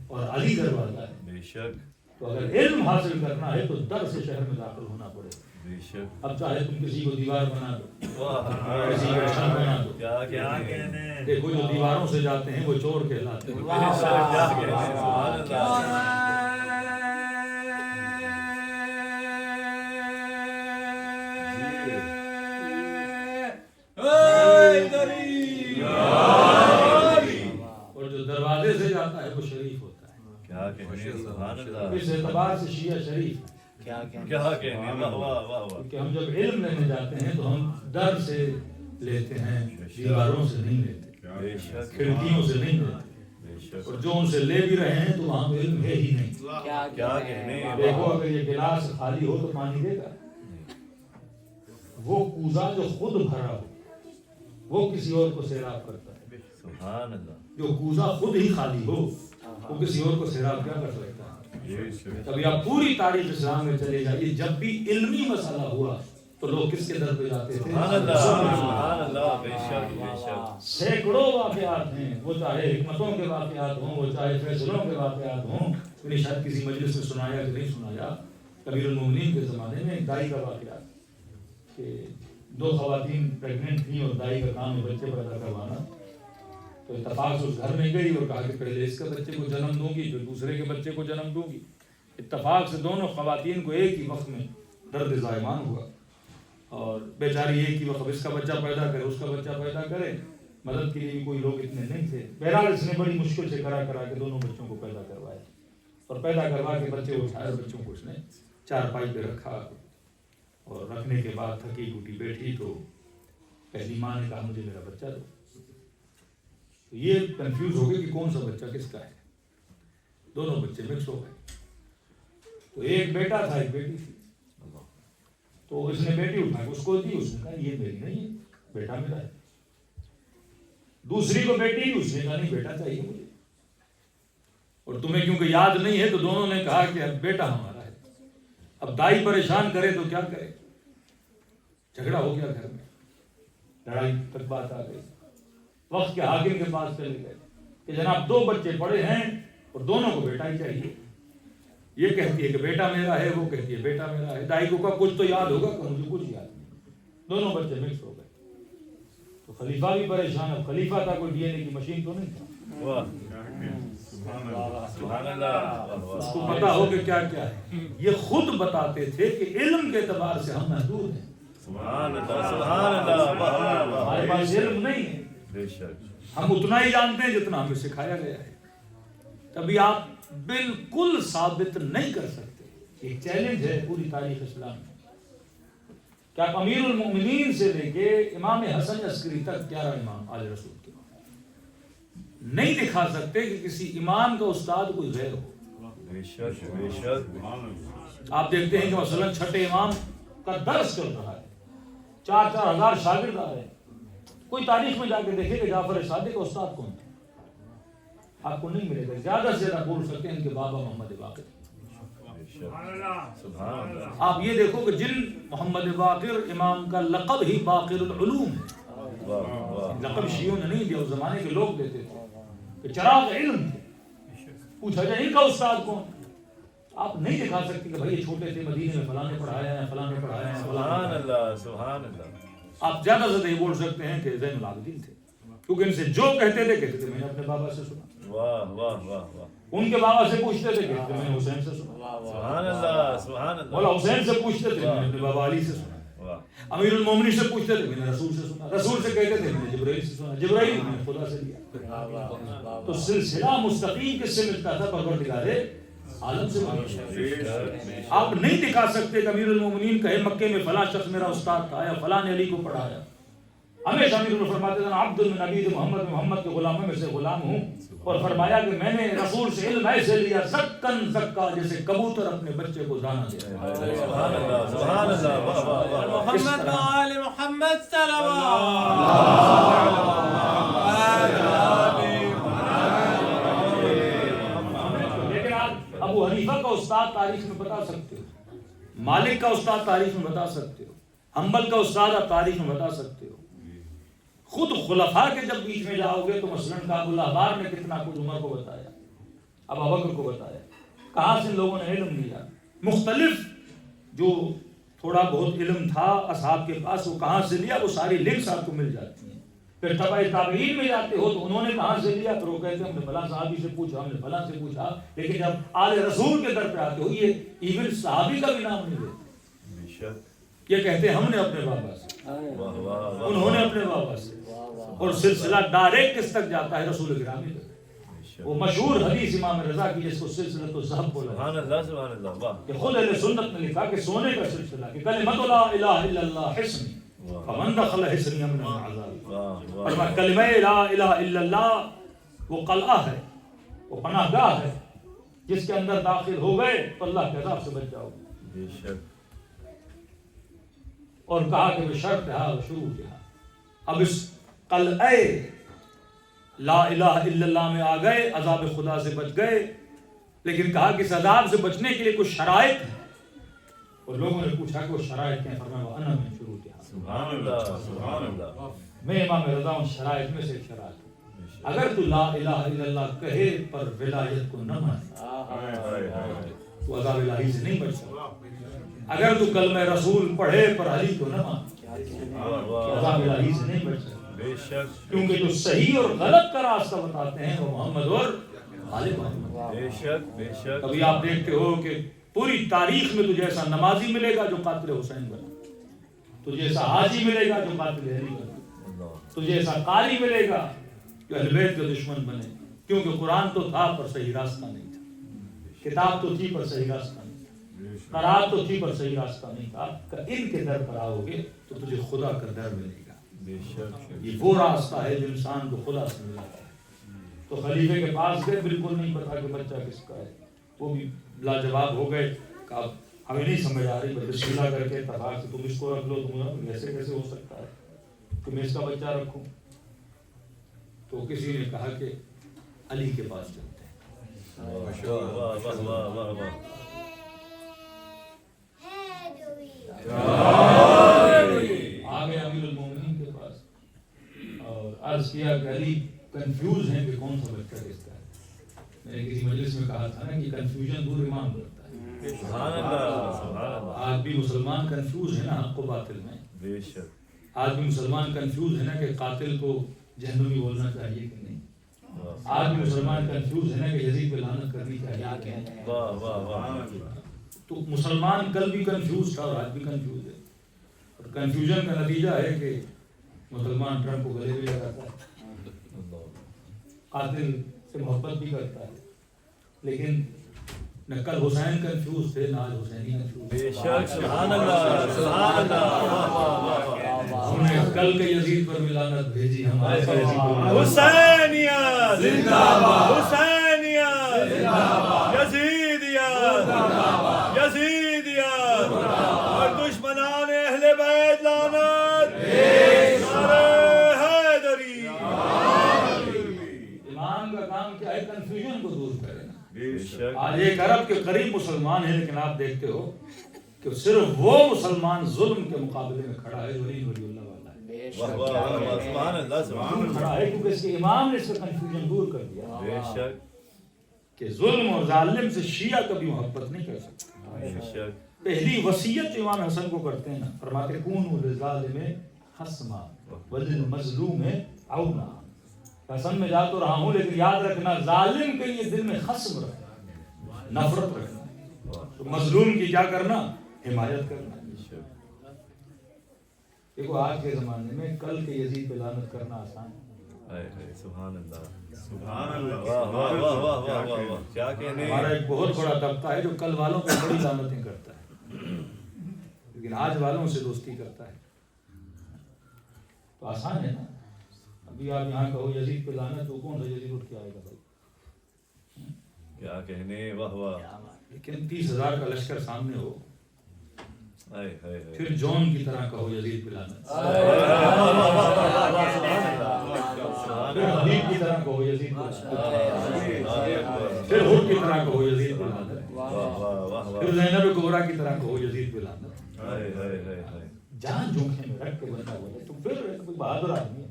اور علی دروازہ ہے. بے شک تو اگر علم حاصل کرنا ہے تو در سے شہر میں داخل ہونا پڑے. بے شک اب چاہے تم کسی کو دیوار بنا دو, واہ کسی کو چھت بنا دو, کیا کہنے ہیں. دیکھو جو دیواروں سے جاتے ہیں وہ چور کہلاتے ہیں. بے شک کیا کہنے ہیں. سبحان اللہ. اور جو دروازے سے جاتا ہے وہ شریف ہوتا ہے. کیا کہنے ہیں. سبحان اللہ. اس اعتبار سے شیعہ شریف کیا کہنے ہیں. واہ واہ واہ. کہ ہم جب علم لینے جاتے ہیں تو ہم در سے لیتے ہیں, دیواروں سے نہیں لیتے, بے شک کھڑکیوں سے نہیں لیتے. بے شک اور جو ان سے لے بھی رہے ہیں تو وہاں پہ علم ہے ہی نہیں. کیا کہنے ہیں. دیکھو اگر یہ گلاس خالی ہو تو پانی دے گا؟ وہ کوزہ جو خود بھرا ہو وہ کسی اور کو سیراب کرتا ہے. سبحان اللہ. جو کوزہ خود ہی خالی ہو وہ کسی اور کو سیراب کیا کر سکتا ہے؟ کبھی آپ پوری تاریخ اسلام میں چلے جائیے, جب بھی علمی مسئلہ ہوا تو لوگ کس کے در پہ جاتے تھے؟ سبحان اللہ سبحان اللہ. بے شک بے شک. سینکڑوں واقعات ہیں, وہ چاہے حکمتوں کے واقعات ہوں, وہ چاہے فیصلوں کے واقعات ہوں. میں نے شاید کسی مجلس میں سنایا کہ نہیں سنایا, کبیر المؤمنین کے زمانے میں ایک دائی کا واقعہ کہ 2 خواتین پریگننٹ تھیں اور دائی کا کام ہے بچے پیدا کروانا. تو اتفاق سے اس گھر میں گئی اور کہا کہ پہلے اس کے بچے کو جنم دوں گی پھر دوسرے کے بچے کو جنم دوں گی. اتفاق سے دونوں خواتین کو ایک ہی وقت میں درد زائمان ہوا اور بیچاری ایک ہی وقت اس کا بچہ پیدا کرے اس کا بچہ پیدا کرے. مدد کے لیے بھی کوئی لوگ اتنے نہیں تھے. بہرحال اس نے بڑی مشکل سے کرا کے دونوں بچوں کو پیدا کروایا اور پیدا کروا کے بچے اٹھائے. بچوں کو اس نے چارپائی پہ رکھا اور رکھنے کے بعد تھکی ٹوٹی بیٹھی تو پہلی ماں نے کہا مجھے میرا بچہ دو. تو یہ کنفیوز ہو گئے کہ کون سا بچہ کس کا ہے. دونوں بچے مکس ہو گئے. تو ایک بیٹا تھا ایک بیٹی تھی. تو اس نے بیٹی اٹھا کے اس کو دی. اس نے کہا یہ میری نہیں ہے, بیٹا میرا ہے. دوسری کو بیٹی دی. اس نے کہا نہیں بیٹا چاہیے مجھے. اور تمہیں کیونکہ یاد نہیں ہے تو دونوں نے کہا کہ اب بیٹا ہمارا ہے. اب دائی پریشان کرے تو کیا کرے. جھگڑا ہو گیا گھر میں, لڑائی تک بات آ گئی. وقت کے حاکم کے پاس چلے گئے کہ جناب 2 بچے پڑے ہیں اور دونوں کو بیٹا ہی چاہیے. یہ کہتی ہے کہ بیٹا میرا ہے, وہ کہتی ہے بیٹا میرا ہے. دائی کو کہا کچھ تو یاد ہوگا. کہ مجھے کچھ یاد نہیں. دونوں بچے مکس ہو گئے. تو خلیفہ بھی پریشان ہے. خلیفہ تھا کوئی ڈی این اے کی مشین تو نہیں تھا. واہ سبحان اللہ. اس کو پتا ہو کہ کیا کیا ہے. یہ خود بتاتے تھے کہ علم کے اعتبار سے ہم محدود ہیں. سبحان اللہ سبحان اللہ. ہمارے پاس علم نہیں ہے. بے شک ہم اتنا ہی جانتے ہیں جتنا ہمیں سکھایا گیا ہے. کبھی آپ بالکل ثابت نہیں کر سکتے. ایک چیلنج ہے پوری تاریخ اسلام میں کہ آپ امیر المومنین سے لے کے امام حسن عسکری تک 11 امام آل رسول کے نہیں دکھا سکتے کہ کسی امام کا استاد کوئی غیر ہو. بے شک بے شک. آپ دیکھتے ہیں کہ مثلا چھٹے امام کا درس چل رہا ہے, 4-4 ہزار شاگرد آ رہے ہیں. کوئی تاریخ میں جا کے دیکھیں کہ جعفر صادق کا استاد کون تھا, آپ کو نہیں ملے گا. زیادہ سے زیادہ بول سکتے ہیں ان کے بابا محمد باقر. آپ یہ دیکھو کہ جن محمد باقر امام کا لقب ہی باقر العلوم ہے, لقب شیعوں نے نہیں دیا, اس زمانے کے لوگ دیتے تھے کہ چراغ علم تھے. پوچھا جائے ان کا استاد کون, آپ نہیں دکھا سکتے کہ بھائی یہ چھوٹے تھے مدینے میں فلاں نے پڑھایا ہے, فلاں نے پڑھایا ہے. سبحان اللہ سبحان اللہ. آپ زیادہ سے زیادہ یہ بول سکتے ہیں کہ زین العابدین تھے, کیونکہ ان سے جو کہتے تھے میں نے اپنے بابا سے سنا. واہ واہ واہ واہ. ان کے بابا سے پوچھتے تھے کہتے میں نے حسین سے سنا. سبحان اللہ سبحان اللہ. مولا حسین سے پوچھتے تھے میں نے اپنے بابا علی سے سنا. امیر المومنین سے پوچھتے تھے میں نے رسول سے سنا. رسول سے کہتے تھے میں نے جبرائیل سے سنا. جبرائیل میں نے خدا سے لیا. تو سلسلہ مستقیم کس سے ملتا تھا؟ پروردگار عالم سے ملتا. آپ نہیں دکھا سکتے کہ امیر المومنین کہے مکے میں فلاں شخص میرا استاد تھا یا فلاں نے علی کو پڑھایا. ہمیشہ امیر المومنین فرماتے تھے عبد من عبید محمد, محمد کے غلاموں میں سے غلام ہوں. اور فرمایا کہ میں نے رسول سے علم ایسے لیا زکن زکا جیسے کبوتر اپنے بچے کو دانا دیتا ہے. سبحان اللہ سبحان اللہ. واہ واہ واہ. محمد آل محمد صلوات. لیکن آپ ابو حنیفہ کا استاد تاریخ میں بتا سکتے ہو, مالک کا استاد تاریخ میں بتا سکتے ہو, حنبل کا استاد آپ تاریخ میں بتا سکتے ہو. خود خلفاء کے جب بیچ میں جاؤ گے تو مثلاً کعب اللہ بار نے کتنا کچھ عمر کو بتایا, ابو بکر کو بتایا. کہاں سے لوگوں نے علم لیا؟ مختلف جو تھوڑا بہت علم تھا اصحاب کے پاس وہ کہاں سے لیا, وہ ساری لنکس آپ کو مل جاتی ہیں. پھر تبع تابعین میں جاتے ہو تو انہوں نے کہاں سے لیا, پھر وہ کہتے ہیں ہم نے فلاں صحابی سے پوچھا, ہم نے فلاں سے پوچھا. لیکن جب آل رسول کے در پہ آتے ہو یہ ایون صحابی کا بھی نام نہیں لیتے. یہ کہتے ہیں ہم نے اپنے بابا سے, انہوں نے اپنے بابا سے, اور سلسلہ ڈائریکٹ کس تک جاتا ہے؟ رسول گرامی تک. وہ مشہور حدیث امام رضا کی جس کو سلسلۃ الذهب بولا. سبحان اللہ سبحان اللہ. واہ. کہ خود اہل سنت نے لکھا کہ سونے کا سلسلہ کہ کلمۃ لا الہ الا اللہ حصنی فمن دخل حصنی من العذاب. اور کلمہ لا الہ الا اللہ وہ قلعہ ہے, وہ پناہ گاہ ہے, جس کے اندر داخل ہو گئے تو اللہ کے عذاب سے بچ جاؤ گے. بے شک. اور کہا کہ بشرط ہے شروع کیا. اب اس قلعہ لا الہ الا اللہ میں آ گئے, عذاب خدا سے بچ گئے, لیکن کہا کہ اس عذاب سے بچنے کے لیے کچھ شرائط ہیں. اور لوگوں نے پوچھا کہ وہ شرائط کیا؟ فرمایا وانا من شروع کیا. سبحان اللہ سبحان اللہ. میں امام رضا ہوں, شرائط میں سے ایک شرائط ہے اگر تو لا الہ الا اللہ کہے پر ولایت کو نہ مانے تو عذاب الہی سے نہیں بچ سکتا. اگر تو کلمہ رسول پڑھے پر علی کو نہ مانے تو عذاب الہی سے نہیں بچ سکتا. بے شک. کیونکہ جو صحیح اور غلط کا راستہ بتاتے ہیں وہ محمد اور آل محمد. بے شک بے شک. کبھی آپ دیکھتے ہو کہ پوری تاریخ میں تجھے ایسا نمازی ملے گا جو قاتل حسین بنا, تجھے ایسا حاجی ملے گا جو قاتل علی بنا, تجھے ایسا قاری ملے گا جو اہل بیت کے دشمن بنے. کیونکہ قرآن تو تھا پر صحیح راستہ نہیں تھا, کتاب تو تھی پر صحیح راستہ نہیں تھا, قرآن تو تھی پر صحیح راستہ نہیں تھا. ان کے در پر آؤ گے تو تجھے خدا کا در ملے گا. یہ وہ راستہ ہے جو انسان کو خدا سے ملاتا ہے. تو خلیفے کے پاس گئے, بالکل نہیں پتا کہ بچہ کس کا ہے. وہ بھی لاجواب ہو گئے کہ اب ہمیں نہیں سمجھ آ رہی, بس بسم اللہ کر کے اتفاق سے تم اس کو رکھ لو. تم ایسے کیسے ہو سکتا ہے کہ میں اس کا بچہ رکھوں؟ تو کسی نے کہا کہ علی کے پاس چلتے ہیں. آگے امیر المومنین کے پاس اور عرض کیا کہ علی کنفیوز ہیں کہ کون سا بچہ کس کا ہے. میں نے کسی مجلس میں کہا تھا نا کہ کنفیوژن دور ایمان کرتا ہے. سبحان اللہ سبحان اللہ. آج بھی مسلمان کنفیوز ہے نا حق و باطل میں. بے شک. آج بھی مسلمان کنفیوز ہے نا کہ قاتل کو جہنمی بولنا چاہیے کہ نہیں. آج بھی مسلمان کنفیوز ہے نا کہ یزید پہ لعنت کرنی چاہیے. واہ واہ واہ. تو مسلمان کل بھی کنفیوز تھا اور آج بھی کنفیوز ہے. اور کنفیوژن کا نتیجہ ہے کہ مسلمان ٹرمپ کو گلے بھی لگاتا ہے, قاتل سے محبت بھی کرتا ہے, لیکن نہ کل حسین کنفیوز تھے نہ آج حسینی کنفیوز. بے شک. سبحان اللہ سبحان اللہ. ہم نے کل کے یزید پر بھی لعنت بھیجی ہمارے حسینیت زندہ باد. حسینیت زندہ باد. یزیدیت زندہ باد. یزیدیت اور دشمنان اہل بیت لعنت. نعرہ حیدری. امام کا کام کیا ہے؟ کنفیوژن کو دور کرے. بے شک. آج ایک ارب کے قریب مسلمان ہیں, لیکن آپ دیکھتے ہو کہ صرف وہ مسلمان ظلم کے مقابلے میں کھڑا ہے ولی اللہ والا ہے. واہ واہ واہ. سبحان اللہ سبحان اللہ. کھڑا ہے کیونکہ اس کے امام نے اس کا کنفیوژن دور کر دیا بے شک. کہ ظلم اور ظالم سے شیعہ کبھی محبت نہیں کر سکتا. بے شک. پہلی وصیت امام حسن کو کرتے ہیں نا, فرماتے کونوا للظالم خصما وللمظلوم عونا. حسن میں جا تو رہا ہوں لیکن یاد رکھنا ظالم کے لیے دل میں خصم رکھنا, نفرت رکھنا, تو مظلوم کی کیا کرنا؟ حمایت کرنا. دیکھو آج کے زمانے میں کل کے یزید پہ لعنت کرنا آسان ہے. سبحان اللہ سبحان اللہ. واہ واہ واہ واہ واہ واہ. کیا کہنے. ہمارا ایک بہت بڑا طبقہ ہے جو کل والوں پہ بڑی لعنتیں کرتا ہے, لیکن آج والوں سے دوستی کرتا ہے. تو آسان ہے نا. ابھی آپ یہاں کہو یزید پہ لعنت, تو کون سا یزید اٹھ کے آئے گا بھائی؟ کیا کہنے. واہ واہ. لیکن 30,000 کا لشکر سامنے ہو, ہائے ہائے. پھر جون کی طرح کہو یزید پہ لعنت, پھر حبیب کی طرح کہو یزید پہ لعنت, پھر ہود کی طرح کہو یزید پہ لعنت, پھر زینب کبریٰ کی طرح کہو یزید پہ لعنت. جان جوکھے میں رکھ کے بندہ بولے تو پھر کوئی بہادر آدمی ہے.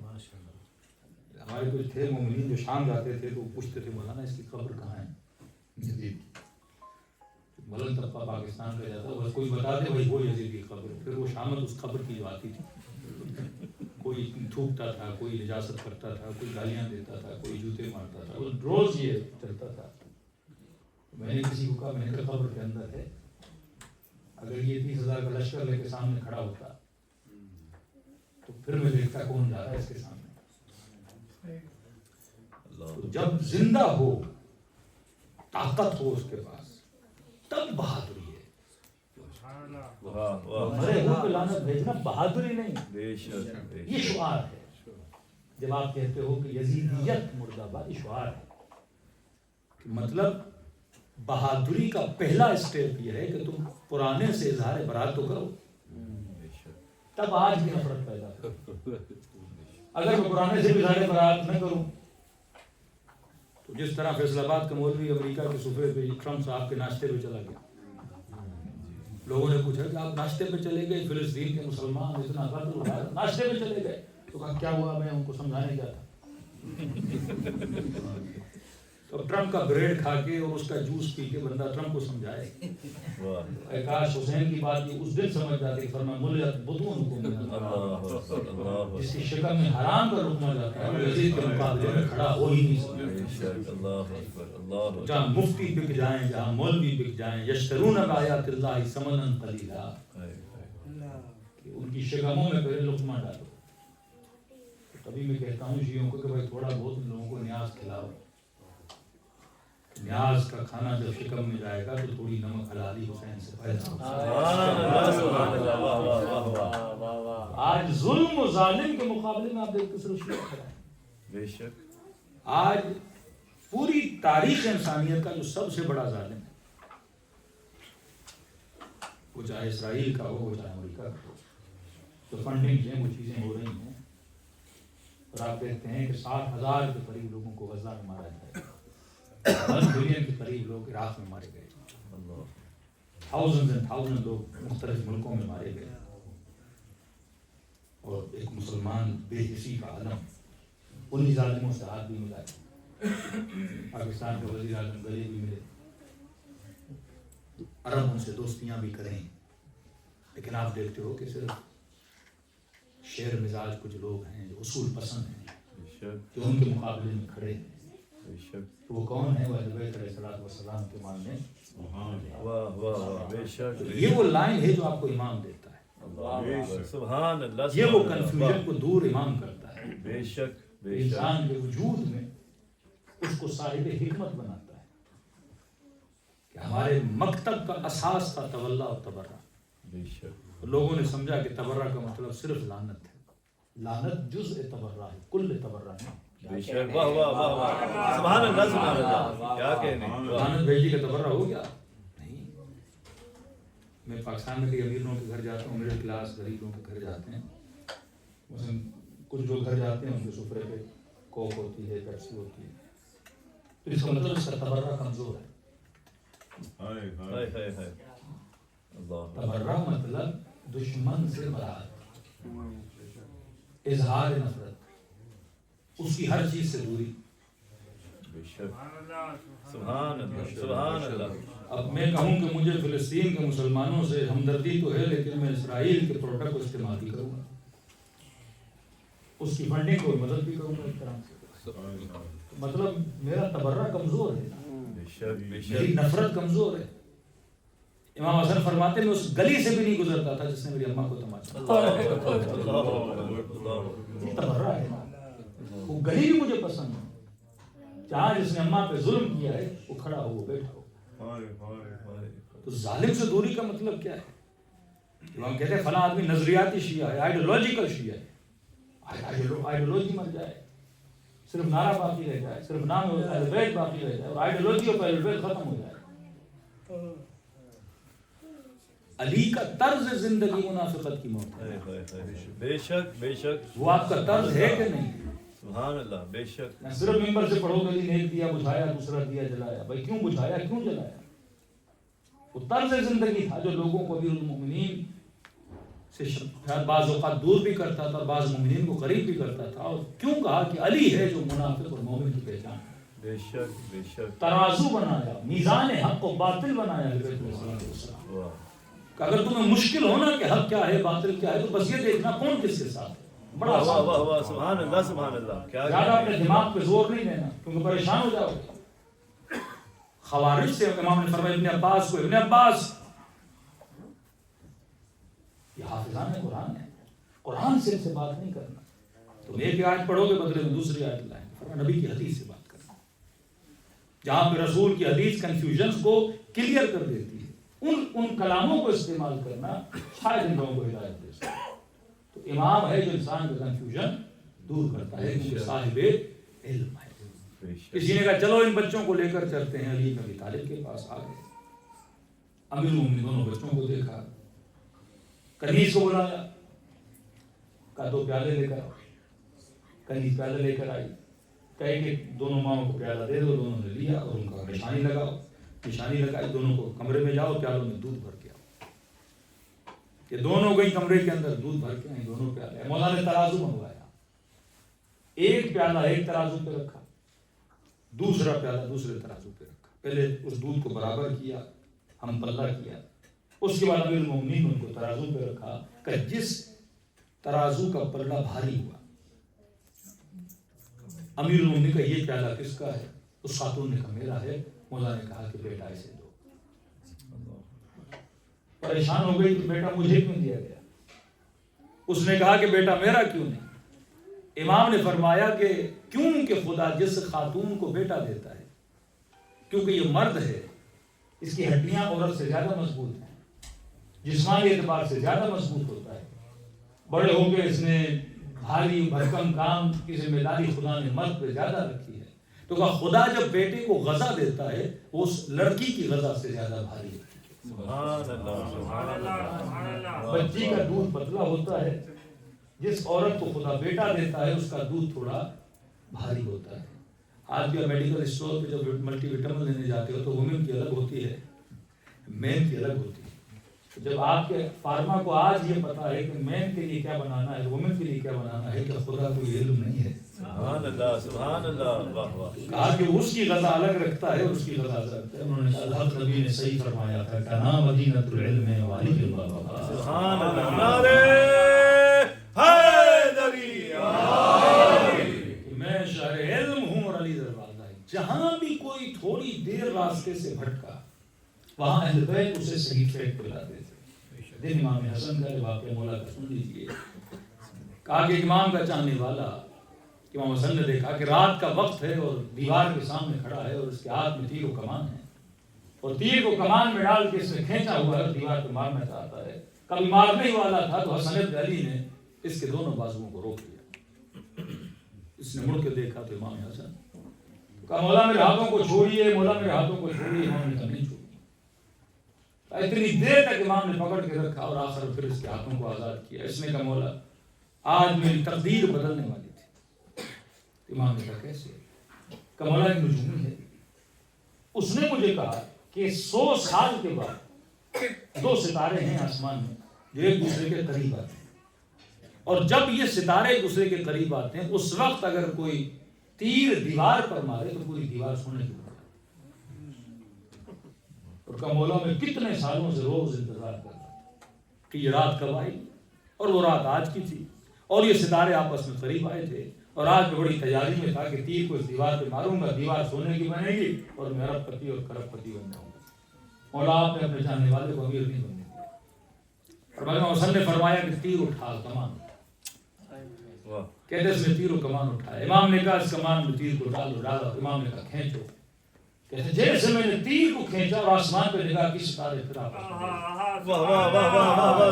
ہمارے کچھ تھے مومنین جو شام جاتے تھے تو پوچھتے تھے مولانا اس کی قبر کہاں ہے یزید. ملن طبقہ پاکستان کا جاتا بس کوئی بتا دے بھائی وہ یزید کی قبر. پھر وہ شامت اس قبر کی جو آتی تھی, کوئی تھوکتا تھا, کوئی نجاست کرتا تھا, کوئی گالیاں دیتا تھا, کوئی جوتے مارتا تھا. وہ روز یہ چلتا تھا. میں نے کسی کو کہا, میں نے کہا قبر کے اندر ہے, اگر یہ 30,000 کا لشکر لے کے سامنے کھڑا ہوتا تو پھر میں دیکھتا کون جا رہا ہے اس کے سامنے. تو جب زندہ ہو, طاقت ہو اس کے پاس, تب بہادری ہے. مرے ہو پہ لعنت بھیجنا بہادری نہیں, یہ شعار ہے. جب آپ کہتے ہو کہ یزیدیت مردہ باد, یہ شعار ہے. مطلب بہادری کا پہلا اسٹیپ یہ ہے کہ تم پرانے سے اظہار برات تو کرو, تب آج کی نفرت پیدا کرو. اگر میں پرانے سے اظہار برات نہ کروں تو جس طرح فیصل آباد کا مولوی امریکہ کے صوبے پہ ٹرمپ صاحب کے ناشتے پہ چلا گیا, لوگوں نے پوچھا کہ آپ ناشتے پہ چلے گئے, فلسطین کے مسلمان اتنا قتل ہو رہا ہے, ناشتے پہ چلے گئے. تو کہا کیا ہوا, میں ان کو سمجھانے گیا تھا. تو ٹرمپ کا بریڈ کھا کے اور اس کا جوس پی کے بندہ ٹرمپ کو سمجھائے. کاش حسین کی بات یہ اس دن سمجھ جاتے کہ فرمایا ملیت بدون حکم, جس کی شکل میں حرام کا رکنا جاتا ہے یزید کے مقابلے میں کھڑا ہو ہی نہیں سکتا. جہاں مفتی بک جائیں, جہاں مولوی بک جائیں, یشترون بآیات اللہ ثمنا قلیلا, کہ ان کی شکموں میں پہلے لقمہ ڈالو. کبھی میں کہتا ہوں شیعوں کو کہ بھائی تھوڑا بہت ان لوگوں کو نیاز کھلاؤ. نیاز کا کھانا جب شکم میں جائے گا تو تھوڑی نمک حلالی حسین سے پیدا ہوگا. آج ظلم و ظالم کے مقابلے میں آپ دیکھتے صرف شیعہ کھڑا ہے. بے شک. آج پوری تاریخ انسانیت کا جو سب سے بڑا ظالم ہے, وہ چاہے اسرائیل کا ہو, وہ چاہے امریکہ کا ہو, جو فنڈنگ ہیں وہ چیزیں ہو رہی ہیں. اور آپ دیکھتے ہیں کہ 60,000 کے قریب لوگوں کو غزہ میں مارا جائے, 1 بلین کے قریب لوگ عراق میں مارے گئے, تھاؤزنڈ اینڈ تھاؤزنڈ لوگ مختلف ملکوں میں مارے گئے. اور ایک مسلمان بے حسی کا عالم, انہی ظالموں سے ہاتھ بھی ملا ہے. پاکستان کے وزیر اعظم گلے بھی ملے, عرب ان سے دوستیاں بھی کریں, لیکن آپ دیکھتے ہو کہ صرف شیر مزاج کچھ لوگ ہیں جو اصول پسند ہیں بے شک جو ان کے مقابلے میں کھڑے ہیں. بے شک وہ کون ہے؟ وہ اہل بیت علیہ الصلوۃ والسلام کے ماننے. واہ واہ واہ بے شک یہ وہ لائن ہے جو آپ کو امام دیتا ہے. اللہ سبحان اللہ یہ وہ کنفیوژن کو دور امام کرتا ہے. بے شک بے شک انسان کے وجود میں اس کو صاحب حکمت بناتا ہے کہ ہمارے مکتب کا اساس تھا تولا اور تبرہ. بے شک لوگوں نے سمجھا کہ تبرہ کا مطلب صرف لعنت ہے. لعنت جزء تبرہ ہے، کل تبرہ نہیں. بے شک واہ واہ واہ واہ سبحان اللہ کیا کہنے لعنت بھیجی کا تبرہ ہو گیا نہیں. میں پاکستان میں کئی امیروں کے گھر جاتا ہوں، میرے کلاس غریبوں کے گھر جاتے ہیں. مثلا کچھ جو گھر جاتے ہیں ان کے سفرے پہ کوک ہوتی ہے، پیپسی ہوتی ہے، تو اس کا مطلب اس کا تبرہ کمزور ہے. ہائے ہائے ہائے اللہ تبرہ مطلب دشمن سے برات، اظہار نفرت، اس کی ہر چیز سے دوری. بے شک سبحان اللہ سبحان اللہ. اب میں کہوں کہ مجھے فلسطین کے مسلمانوں سے ہمدردی تو ہے، لیکن میں اسرائیل کے پروڈکٹ کو استعمال بھی کروں گا، اس کی فنڈنگ کو مدد بھی کروں گا اس طرح سے. مطلب میرا تبرہ کمزور ہے، بے شک بے میری شک نفرت کمزور ہے. امام حسن فرماتے ہیں میں اس گلی سے بھی نہیں گزرتا تھا جس نے میری اماں کو تماچا. یہ تبرہ ہے نا. وہ گلی بھی مجھے پسند ہے جہاں جس نے اماں پہ ظلم کیا ہے وہ کھڑا ہو، وہ بیٹھا ہو. تو ظالم سے دوری کا مطلب کیا ہے؟ جب ہم کہتے ہیں فلاں آدمی نظریاتی شیعہ ہے، آئیڈیولوجیکل شیعہ ہے، آئیڈیولوجی مر جائے، صرف نعرہ باقی رہ جائے، صرف نام اہل بیت باقی رہ جائے اور آئیڈیولوجی اور اہل بیت ختم ہو جائے. علی کا طرز زندگی منافقت کی موت ہے. بے شک بے شک وہ آپ کا طرز ہے کہ نہیں؟ سبحان اللہ بے شک. نہ صرف ممبر سے پڑھو گلی نے ایک دیا بجھایا، دوسرا دیا جلایا. بھائی کیوں بجھایا، کیوں جلایا؟ وہ طرز زندگی تھا جو لوگوں کو امیر المؤمنین سے بعض اوقات دور بھی کرتا تھا اور بعض مومنین کو قریب بھی کرتا تھا. اور کیوں کہا کہ علی ہے جو منافق اور مومن کی پہچان ہے. بے شک بے شک ترازو بنایا، میزان حق و باطل بنایا. واہ کہ اگر تمہیں مشکل ہونا کہ حق کیا ہے باطل کیا ہے تو بس یہ دیکھنا کون کس کے ساتھ ہے. بڑا واہ آسان واہ ہے. واہ سبحان اللہ سبحان اللہ. کیا زیادہ اپنے دماغ پہ زور نہیں دینا کیونکہ پریشان ہو جاؤ گے. خوارج سے امام نے فرمایا ابن عباس کو، ابن عباس یہ حافظان قرآن ہے، قرآن سے بات نہیں کرنا. تم ایک آیت پڑھو گے بدلے میں دوسری آیت لائیں. فرمایا نبی کی حدیث سے بات کرنا. جہاں پہ رسول کی حدیث کنفیوژنز کو کلیئر کر دیتی ہے ان کلاموں کو استعمال کرنا شاید ان لوگوں کو ہدایت دے سکتا ہے. تو امام ہے جو انسان کا کنفیوژن دور کرتا ہے کیونکہ صاحب علم ہے. کسی نے کہا چلو ان بچوں کو لے کر چلتے ہیں علی بن ابی طالب کے پاس. آ گئے، امیر المومنین دونوں بچوں کو دیکھا، کنیز کو بلایا، کہا 2 پیالے لے کر آؤ. کنیز پیالے لے کر آئی، کہے کہ دونوں ماؤں کو پیالہ دے دو. دونوں نے لیا اور ان کا نشانی لگاؤ. نشانی لگائی، دونوں کو کمرے میں جاؤ، پیالوں میں دودھ بھر کے آؤ. یہ دونوں گئی کمرے کے اندر، دودھ بھر کے آئیں دونوں پیالے. مولا نے ترازو منگوایا، ایک پیالہ ایک ترازو پہ رکھا، دوسرا پیالہ دوسرے ترازو پہ رکھا. پہلے اس دودھ کو برابر کیا، ہم پلہ کیا. اس کے بعد امیر المومنین نے ان کو ترازو پہ رکھا کہ جس ترازو کا پلہ بھاری ہوا، امیر المومنین کا یہ پیالہ کس کا ہے؟ اس خاتون نے کہا میرا ہے. مولا نے کہا کہ بیٹا اسے دو. پریشان ہو گئی کہ بیٹا مجھے کیوں دیا گیا؟ اس نے کہا کہ بیٹا میرا کیوں نہیں؟ امام نے فرمایا کہ کیونکہ خدا جس خاتون کو بیٹا دیتا ہے، کیونکہ یہ مرد ہے، اس کی ہڈیاں عورت سے زیادہ مضبوط ہیں، جسمانی اعتبار سے زیادہ مضبوط ہوتا ہے. بڑے ہو کے اس نے بھاری بھرکم کام کی ذمہ داری خدا نے مرد پہ زیادہ رکھی ہے. تو خدا جب بیٹے کو غذا دیتا ہے وہ اس لڑکی کی غذا سے زیادہ بھاری ہے. سبحان اللہ سبحان اللہ. بچی کا دودھ پتلا ہوتا ہے، جس عورت کو خدا بیٹا دیتا ہے اس کا دودھ تھوڑا بھاری ہوتا ہے. آج بھی میڈیکل اسٹور پہ جب ملٹی وٹامن لینے جاتے ہو تو وومن کی الگ ہوتی ہے، مین کی الگ ہوتی ہے. جب آپ کے فارما کو آج یہ پتا ہے کہ مین کے لیے کیا بنانا ہے، وومن کے لیے کیا بنانا ہے، کہ خدا کو یہ علم نہیں ہے. سبحان اللہ سبحان اللہ. واہ واہ. کہا کہ اس کی غذا الگ رکھتا ہے، اس کی غذا الگ رکھتا ہے. انہوں نے کہا حضرت نبی نے صحیح فرمایا تھا کہ نام مدینۃ العلم والی. سبحان اللہ. نعرے حیدر جہاں بھی کوئی تھوڑی دیر راستے سے بھٹکا وہاں اہل بیت اسے صحیح ٹریک پہ لاتے تھے. دن امام حسن کا واقعہ مولا کا سن لیجیے. کہا کہ امام کا چاہنے والا امام حسن نے دیکھا کہ رات کا وقت ہے اور دیوار کے سامنے کھڑا ہے اور اس کے ہاتھ میں تیر و کمان ہے اور تیر کو کمان میں ڈال کے اس نے کھینچا ہوا ہے, دیوار پہ مارنا چاہتا ہے. کبھی مارنے والا تھا تو حسن بن علی نے اس کے دونوں بازوؤں کو روک لیا. اس نے مڑ کے دیکھا تو امام حسن کہا مولا میرے ہاتھوں کو چھوڑیے, مولا میرے ہاتھوں کو چھوڑیے. امام نے کہا نہیں چھوڑی. اتنی دیر تک امام نے پکڑ کے رکھا اور آخر پھر اس کے ہاتھوں کو آزاد کیا. اس نے کہا مولا آج میری تقدیر بدلنے والی تھی. امام نے کہا کیسے؟ کہا مولا ایک نجومی ہے, اس نے مجھے کہا کہ 100 سال کے بعد 2 ستارے ہیں آسمان میں جو ایک دوسرے کے قریب آتے ہیں, اور جب یہ ستارے ایک دوسرے کے قریب آتے ہیں اس وقت اگر کوئی تیر دیوار پر مارے تو پوری دیوار سونے کی بنے. اور کہا مولا میں کتنے سالوں سے روز انتظار کر رہا تھا کہ یہ رات کب آئی, اور وہ رات آج کی تھی اور یہ ستارے آپس میں قریب آئے تھے اور آج میں بڑی تیاری میں تھا کہ تیر کو اس دیوار پہ ماروں گا, دیوار سونے کی بنے گی اور میں ارب پتی اور کرب پتی بن جاؤں گا. مولا آپ نے اپنے چاہنے والے کو امیر نہیں بننے دیا. اور امام حسن نے فرمایا کہ تیر اٹھا, کمان اٹھا. کہتے اس نے تیر و کمان اٹھایا. امام نے کہا اس کمان میں تیر کو ڈالا. امام نے کہا کھینچو. کہتے جیسے میں نے تیر کو کھینچا اور آسمان پہ نگاہ کی ستارے پھر آپس میں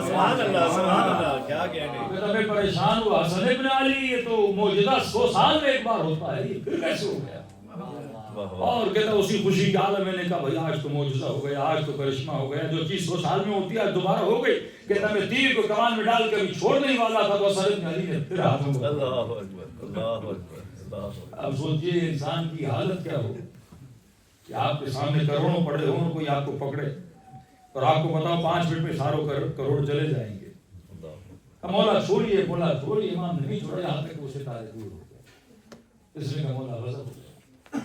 سبحان اللہ سبحان اللہ, کیا کہنے. کہتا میں پریشان ہوا. حسن ابن علی یہ تو معجزہ 100 سال میں ایک بار ہوتا ہے, یہ پھر کیسے ہو گیا؟ اور کہتا اسی خوشی کے عالم میں نے کہا بھائی آج تو معجزہ ہو گیا, آج تو کرشمہ ہو گیا, جو چیز 100 سال میں ہوتی ہے آج دوبارہ ہو گئی. کہتا میں تیر کو کمان میں ڈال کے ابھی چھوڑنے ہی والا تھا تو حسن ابن علی نے پھر ہاتھوں کو. اللہ اکبر اللہ اکبر. اب سوچئے انسان کی حالت کیا ہو کہ آپ کے سامنے کروڑوں پڑے ہوں, کوئی آپ کو پکڑے اور آپ کو بتاؤ 5 منٹ میں ساروں کروڑ چلے جائیں گے. مولا چھوڑیے, مولا چھوڑیے. امام نے نہیں چھوڑا یہاں تک وہ ستارے دور ہو گئے. اس نے کہا مولا غضب ہو گیا,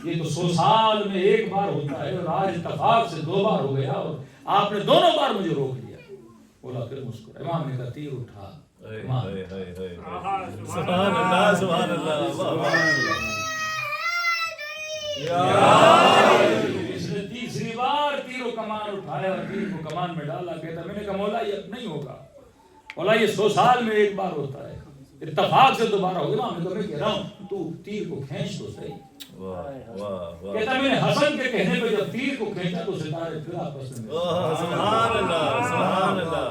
یہ تو 100 سال میں ایک بار ہوتا ہے اور آج اتفاق سے 2 بار ہو گیا اور آپ نے دونوں بار مجھے روک لیا. مولا پھر مسکرا. امام نے کہا تیر اٹھا. سبحان اللہ سبحان اللہ. اس نے تیسری بار تیر و کمان اٹھایا اور تیر کو کمان میں ڈالا. کہتا میں نے کہا مولا یہ اب نہیں ہوگا. مولا یہ 100 سال میں ایک بار ہوتا ہے, اتفاق سے دوبارہ ہو گیا. میں کہہ رہا ہوں تو تیر کو کھینچ تو صحیح. کہتا میں نے حسن کے کہنے پہ جب تیر کو کھینچا تو ستارے پھر آپس میں. سبحان اللہ سبحان اللہ.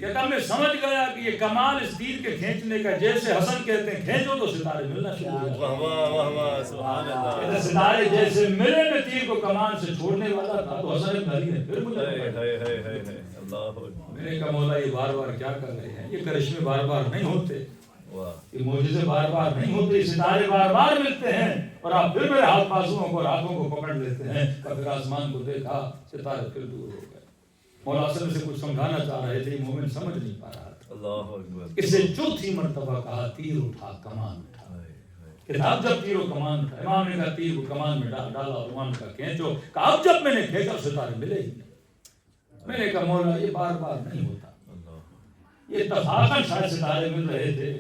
کہتا میں سمجھ گیا کہ یہ کمال اس تیر کے کھینچنے کا, جیسے حسن کہتے ہیں کھینچو تو ستارے ملنا شروع ہو جاتے. واہ واہ واہ واہ سبحان اللہ. ستارے جیسے ملے میں تیر کو کمان سے چھوڑنے والا تھا تو حسن بن علی نے پھر مجھے میں نے کہا مولا یہ بار بار کیا کر رہے ہیں, یہ کرشمے بار بار نہیں ہوتے, یہ معجزے بار بار نہیں ہوتے, ستارے بار بار ملتے ہیں اور آپ پھر میرے ہاتھ بازوؤں کو راتوں کو پکڑ لیتے ہیں. کبھی آسمان کو دیکھا ستارے پھر دور ہو گئے. مولا اصل سے کچھ سمجھانا چاہ رہے تھے, مومن سمجھ نہیں پا رہا تھا. اللہ اکبر. اسے چوتھی مرتبہ کہا تیر اٹھا کمان اٹھا. کتاب جب تیر و کمان اٹھا. امام نے کہا تیر کو کمان میں ڈالا اور امام نے کہا کھینچو. کہا اب جب میں نے کھینچا ستارے ملے ہی نہیں. میں نے کہا مولا یہ بار بار نہیں ہوتا, یہ اتفاقاً شاید ستارے مل رہے تھے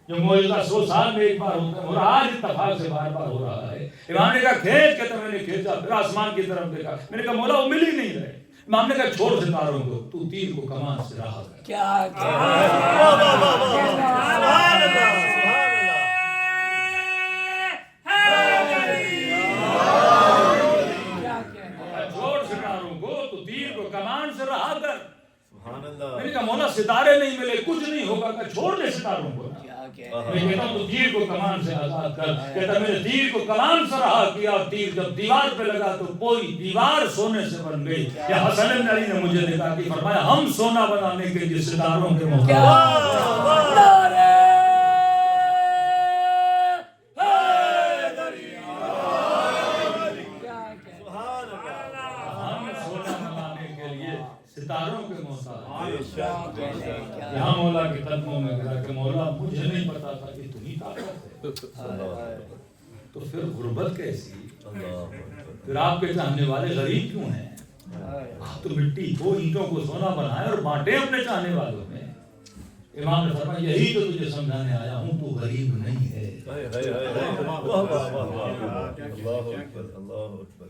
جو معجزہ 100 سال میں ایک بار ہوتا ہے اور آج اتفاق سے بار بار ہو رہا ہے. امام نے کہا کھینچ. کہتا میں نے کھینچا, پھر آسمان کی طرف دیکھا. میں نے کہا مولا وہ مل ہی نہیں رہے. امام نے کہا چھوڑ ستاروں کو, تو تیر کو کمان سے رہا کر. کیا چھوڑ ستاروں کو, تو تیر کو کمان سے رہا کر. میں نے کہا مولا ستارے نہیں ملے, کچھ نہیں ہوگا. کہ چھوڑ دے ستاروں کو. میں کہتا ہوں تو تیر کو کمان سے آزاد کر. کہتا میں نے تیر کو کمان سے رہا کیا اور تیر جب دیوار پہ لگا تو پوری دیوار سونے سے بن گئی. یا حسن بن علی نے مجھے دیکھا کہ فرمایا ہم سونا بنانے کے لیے ستاروں کے محتاج. ستاروں کے محتاج. یہاں مولا کے قدموں میں گرا کہ مولا مجھے نہیں پتا تھا کہ تمہیں طاقت ہے. تو پھر غربت کیسی, پھر آپ کے چاہنے والے غریب کیوں ہیں؟ آپ تو مٹی کو اینٹوں کو سونا بنائے اور بانٹے اپنے چاہنے والوں میں. امام نے فرمایا یہی تو تجھے سمجھانے آیا ہوں، تو غریب نہیں ہے۔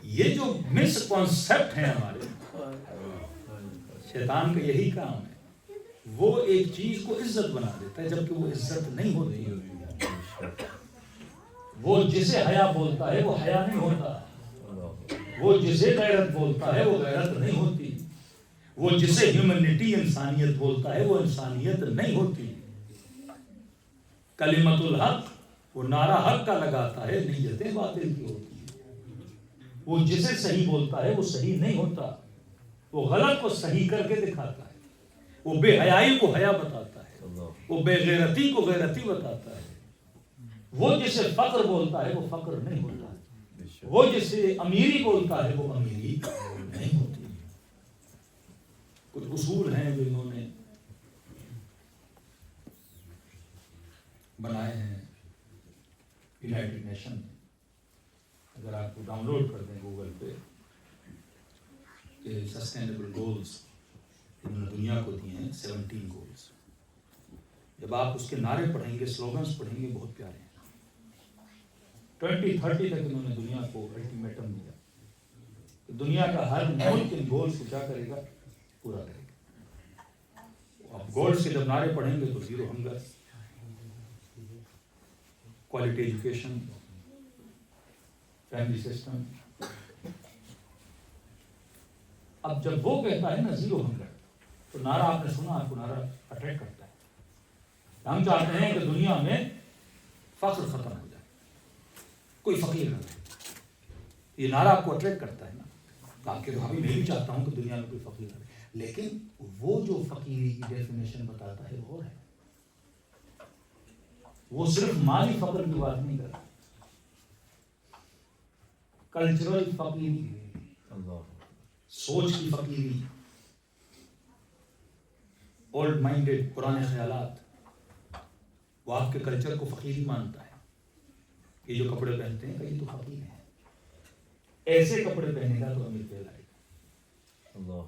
یہ جو مس کانسیپٹ ہیں ہمارے، شیطان کا یہی کام ہے، وہ ایک چیز کو عزت بنا دیتا ہے جبکہ وہ عزت نہیں ہوتی۔ وہ جسے حیا بولتا ہے وہ حیا نہیں ہوتا، وہ جسے غیرت بولتا ہے وہ غیرت نہیں ہوتی، وہ جسے ہیومنٹی انسانیت بولتا ہے وہ انسانیت نہیں ہوتی۔ کلمت الحق وہ نعرہ حق کا لگاتا ہے، نیتیں باطل کی ہوتی ہیں۔ وہ جسے صحیح بولتا ہے وہ صحیح نہیں ہوتا، وہ غلط کو صحیح کر کے دکھاتا ہے، وہ بے حیائی کو حیا بتاتا ہے، وہ بے غیرتی کو غیرتی بتاتا ہے۔ وہ جسے فقر بولتا ہے وہ فقر نہیں ہوتا، وہ جسے امیری بولتا ہے وہ امیری نہیں ہوتی۔ کچھ اصول ہیں جو انہوں نے بنائے ہیں یونائٹڈ نیشن، اگر آپ کو ڈاؤن لوڈ کر دیں گوگل پہ، کہ سسٹینیبل گولز انہوں نے دنیا کو دیے ہیں 17 گولز۔ جب آپ اس کے نعرے پڑھیں گے، سلوگنز پڑھیں گے، بہت پیارے ہیں۔ 2030 تک انہوں نے دنیا کو الٹیمیٹم دیا کہ دنیا کا ہر ملک ان گولز کو کیا کرے گا، پورا کرے گا۔ اب گولز کے جب نعرے پڑھیں گے تو zero hunger, quality education, family system. اب جب وہ کہتا ہے نا زیرو ہنگر، تو نعرہ آپ نے سنا، آپ کو نعرہ اٹریکٹ کرتا ہے۔ ہم چاہتے ہیں کہ دنیا میں فقر ختم ہو جائے، کوئی فقیر نہ رہے۔ یہ نعرہ آپ کو اٹریکٹ کرتا ہے نا، آپ کے بھابھی میں بھی چاہتا ہوں کہ دنیا میں کوئی فقیر نہ رہے، لیکن وہ جو فقیری کی ڈیفینیشن بتاتا ہے وہ ہے، وہ صرف مالی فقر کی بات نہیں کرتا، کلچرل فقیری، سوچ کی فقیری، اولڈ مائنڈڈ، پرانے خیالات۔ وہ آپ کے کلچر کو فقیری مانتا ہے، یہ جو کپڑے پہنتے ہیں کہ یہ تو فقیر ہیں، ایسے کپڑے پہنے گا تو امیر کہلائے گا۔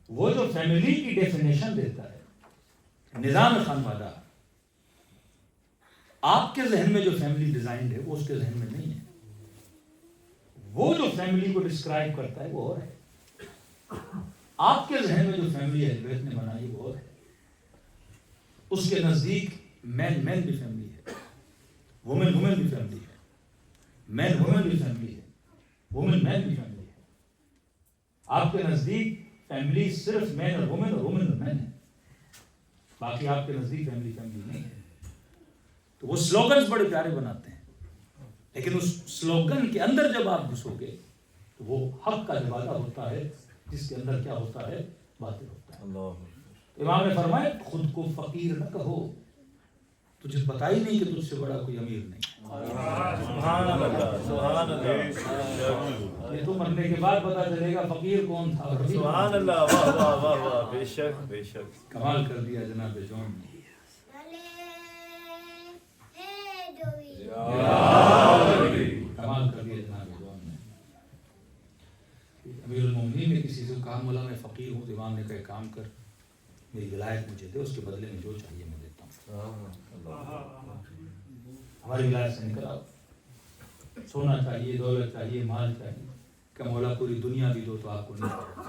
وہ جو فیملی کی ڈیفینیشن دیتا ہے، نظام خانوادہ، آپ کے ذہن میں جو فیملی ڈیزائنڈ ہے وہ اس کے ذہن میں نہیں ہے۔ وہ جو فیملی کو ڈسکرائب کرتا ہے وہ اور ہے، آپ کے ذہن میں جو فیملی اہل بیت نے بنائی وہ اور ہے۔ اس کے نزدیک مین بھی فیملی ہے، وومن بھی فیملی ہے، مین بھی فیملی ہے، وومن بھی فیملی ہے۔ آپ کے نزدیک فیملی صرف مین اور وومن اور مین ہے، باقی آپ کے نزدیک فیملی نہیں ہے۔ تو وہ سلوگنز بڑے پیارے بناتے ہیں، لیکن اس سلوگن کے اندر جب آپ گھسو گے تو وہ حق کا دروازہ ہوتا ہے جس کے اندر کیا ہوتا ہے، باطل ہوتا ہے۔ امام نے فرمایا خود کو فقیر نہ کہو، تجھے پتہ ہی نہیں کہ تجھ سے بڑا کوئی امیر نہیں۔ سبحان اللہ، سبحان اللہ۔ یہ تو مرنے کے بعد پتہ چلے گا فقیر کون تھا۔ سبحان اللہ، واہ واہ واہ واہ، بے شک بے شک، کمال کر دیا جناب جون نے۔ کمال کر دیا جناب جون نے۔ امیر المومنین نے کسی سے کہا مولا میں فقیر ہوں، تو امام نے کہا ایک کام کر، میری ولایت مجھے دے، اس کے بدلے میں جو چاہیے میں دیتا ہوں۔ ہماری ولایت سے نکل آؤ، سونا چاہیے، دولت چاہیے، مال چاہیے، کہ مولا پوری دنیا بھی دو تو آپ کو نہیں پڑے۔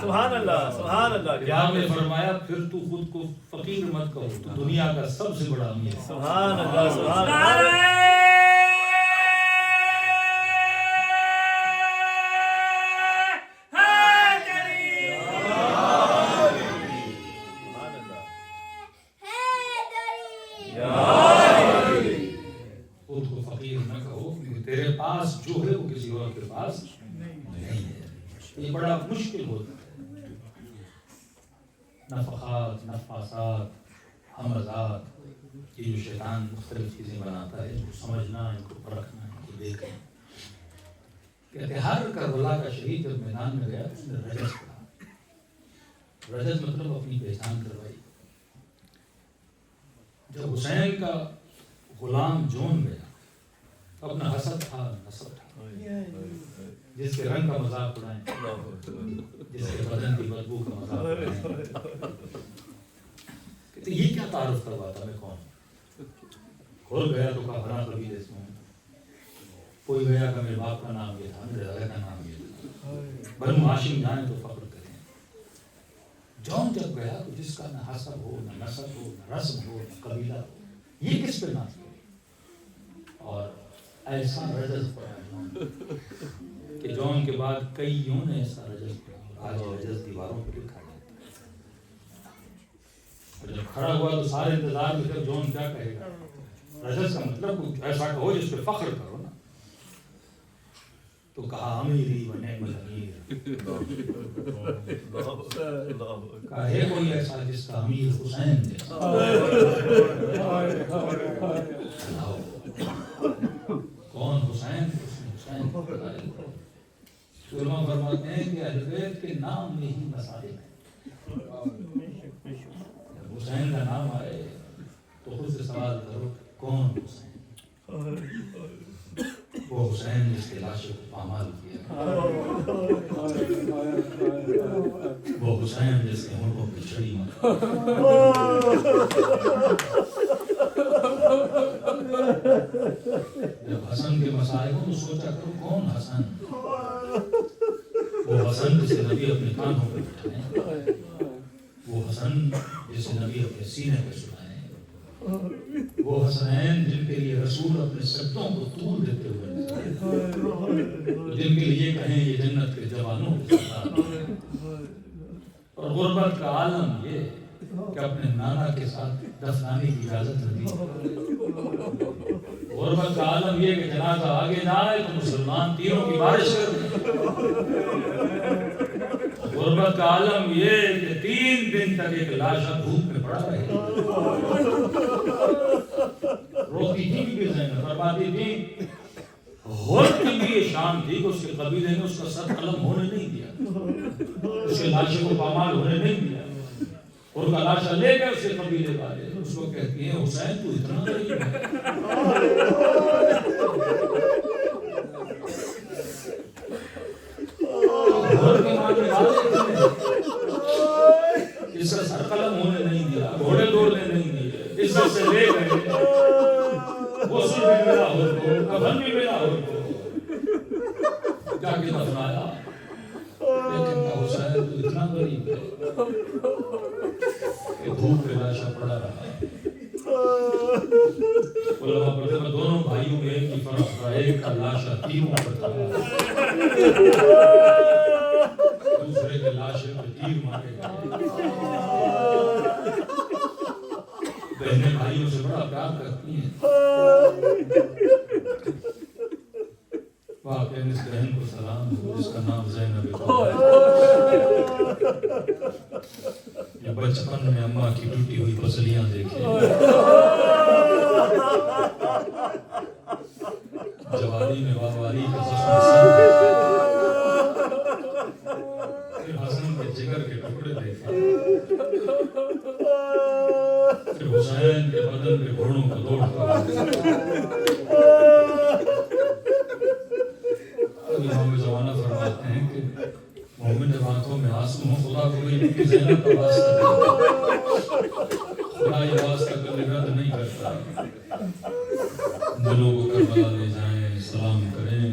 سبحان اللہ، سبحان اللہ۔ امام نے فرمایا پھر تو خود کو فقیر مت کہو، تو دنیا کا سب سے بڑا امیر ہے۔ سبحان اللہ، سبحان اللہ۔ خود کو فقیر نہ کہو، کیونکہ تیرے پاس جو ہے وہ کسی اور کے پاس نہیں ہے۔ یہ بڑا مشکل ہوتا ہے، نفقات، نفاسات، ہمزات، یہ جو شیطان مختلف چیزیں بناتا ہے، ان کو سمجھنا، ان کو پرکھنا، ان کو دیکھنا۔ کہتے ہیں ہر کربلا کا شہید جب میدان میں گیا تو اس نے رجز کہا، رجز مطلب اپنی پہچان کروائی۔ جب حسین کا غلام جون گیا، اپنا حسد تھا، نسب تھا، جس کے رنگ کا مذاق اڑائیں، جس کے بدن کی بدبو کا مذاق اڑائیں، تعارف کرواتا میں کون ہوں. اور گیا تو کہا فلاں قبیلے سے ہوں. کوئی گیا کہ میرے باپ کا نام یہ تھا, میرے دادا کا نام یہ تھا. بنو ہاشم جائیں تو فخر کریں. جون جب گیا تو جس کا نہ حسب ہو, نہ نسب ہو, نہ رسم ہو, نہ قبیلہ ہو, یہ کس پہ ناز کرے. اور ایسا رجز پڑا جون کہ جون کے بعد کئیوں نے ایسا رجز پڑا. آج رجز دیواروں پہ لکھا جاتا ہے. اور جب کھڑا ہوا تو سارے انتظار میں تھے جون کیا کہے گا. رجز کا مطلب کچھ ایسا کہو جس پہ فخر کرو نا. تو کہا امیری و نعم الامیر. کہا ہے کوئی ایسا جس کا امیر حسین جیسا. کون حسین؟ حسین علماء فرماتے ہیں کہ اہل بیت کے نام میں ہی مسائل ہیں. جب حسین کا نام آئے تو خود سے سوال کرو کون حسین؟ وہ حسین جس کے لاشوں کو پامال کیا, وہ حسین جس کے ہونٹوں پہ چھڑی ماری. جب حسن کے مسائل کو سوچا کرو کون حسن؟ وہ حسن جسے نبی اپنے کانوں پہ بٹھائیں, وہ حسن جسے نبی اپنے سینے پہ سلائیں, وہ حسنین جن کے لیے رسول اپنے سجدوں کو طول دیتے ہوئے, جن کے لیے کہیں یہ جنت کے جوانوں کے ساتھ. اور غربت کا عالم یہ کہ اپنے نانا کے ساتھ دفنانے کی اجازت نہ دی. غربت کا عالم یہ کہ جنازہ آگے نہ آئے تو مسلمان تیروں کی بارش کر دیں. غربت کا عالم یہ کہ 3 دن تک ایک لاشا دھوپ میں پڑا رہے. روتی تھی بھی زینب, فرماتی تھی غرب کی بھی یہ شان تھی کہ اس کے قبیلے نے اس کا سر قلم ہونے نہیں دیا, اس کے لاشے کو پامال ہونے نہیں دیا. اور کا لاشا لے گئے اس کے قبیلے والے, اس کو کہتی ہیں حسین تو اتنا غریب ہے. غرب کے معنی والے اس کا سر قلم ہونے نہیں دیا, گھوڑے دوڑنے نہیں دیے, اس سے لے گئے. غسل بھی ملا ہو کو, کفن بھی ملا ہو کو, جا کے دفنایا. لیکن حسین تو اتنا غریب ہے کہ دھوپ پہ لاشا پڑا رہا ہے. علماء پڑھتے ہیں دونوں بھائیوں میں ایک ہی فرق تھا, ایک کا لاشا تیروں پر تھا, دوسرے کے لاشے پہ تیر مارے گئے. بہنیں بھائیوں سے بڑا پیار کرتی ہیں. واقعی اس بہن کو سلام ہو جس کا نام زینب ہے. یہ بچپن میں اماں کی ٹوٹی ہوئی پسلیاں دیکھیں, جوانی میں واواری کا زخم, پھر حسن کے جگر کے ٹکڑے دیکھیں, پھر حسین کے بدن پہ گھوڑوں کا دوڑ کر. امام زمانہ فرماتے ہیں کہ مومن آنکھوں میں آنسو ہوں, خدا کو کوئی زینب کا واسطہ نہیں, خدا یہ واسطہ کرنے رد نہیں کرتا. دلوں کو کربلا لے جائیں, سلام کریں.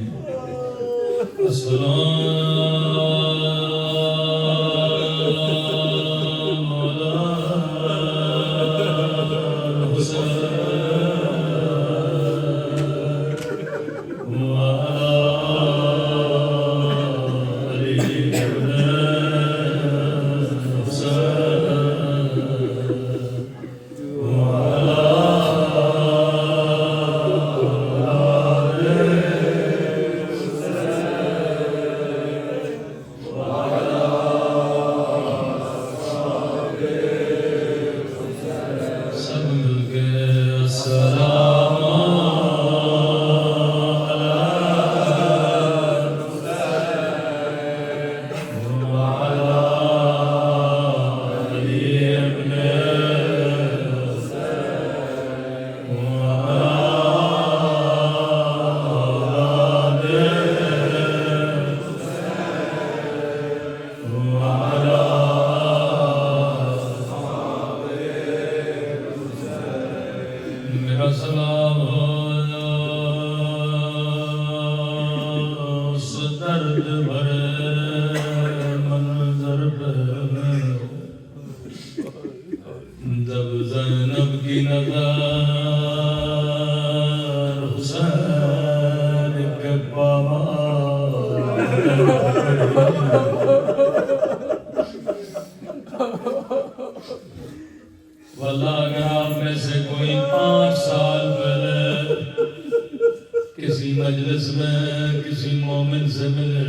میں کسی مومن سے ملے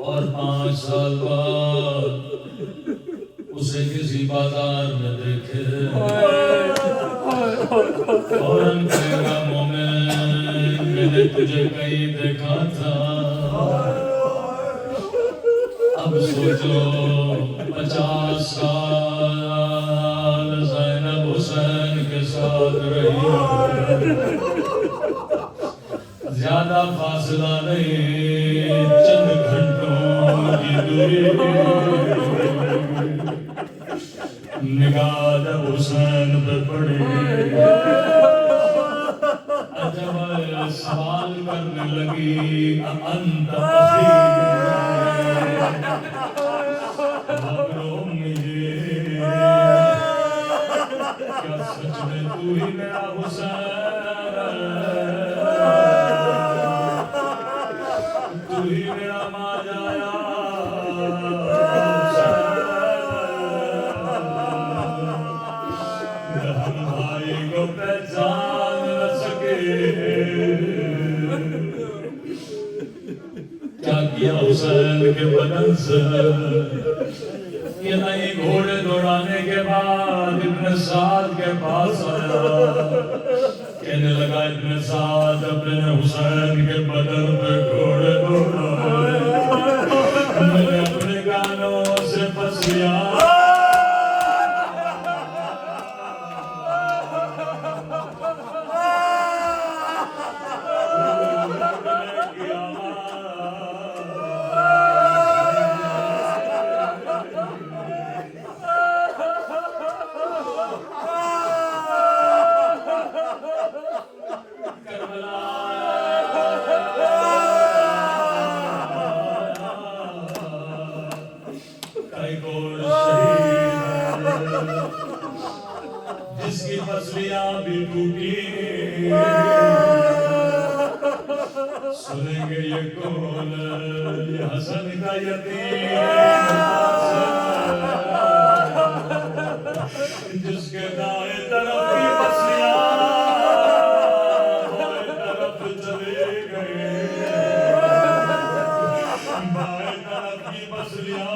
اور 5 سال بعد اسے کسی بازار میں دیکھے، فوراً کہے گا مومن میں نے تجھے کہیں دیکھا تھا۔ اب سوچو 50 سال زینب حسین کے ساتھ رہی، زیادہ فاصلہ نہیں، چند گھنٹوں کی دوری، نگاہ جب حسین پہ پڑی، جب سوال کرنے لگی انت کیا سچ میں تو ہی میرا حسین، تو ہی میرا ماجایا ہم بھائی کو پہچان نہ سکے۔ کیا کیا حسین کے بدن سے یہ نہیں، گھوڑے دوڑانے کے بعد ابن سعد کے پاس آیا، کہنے لگا ابن سعد اپنے حسین کے بدن پہ گھوڑے دوڑائے، میں نے اپنے کانوں سے پسیا جس کی پسلیاں بھی ٹوٹی، سنیں گے یہ کون، یہ حسن کا یتیم، جس کے دائیں طرف کی پسلیاں بائیں طرف چلی گئی، بائیں طرف کی پسلیاں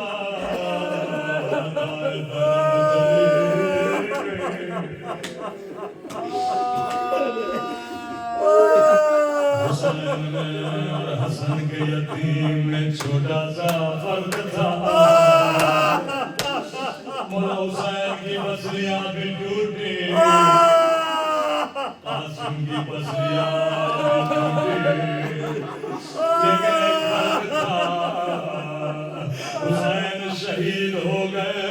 دائیں طرف چلی گئی۔ حسین میں اور حسن کے یتیم میں چھوٹا سا فرق تھا، مولا حسین کی پسلیاں بھی ٹوٹی، قاسم کی پسلیاں بھی ٹوٹی، لیکن ایک فرق تھا، حسین شہید ہو گئے،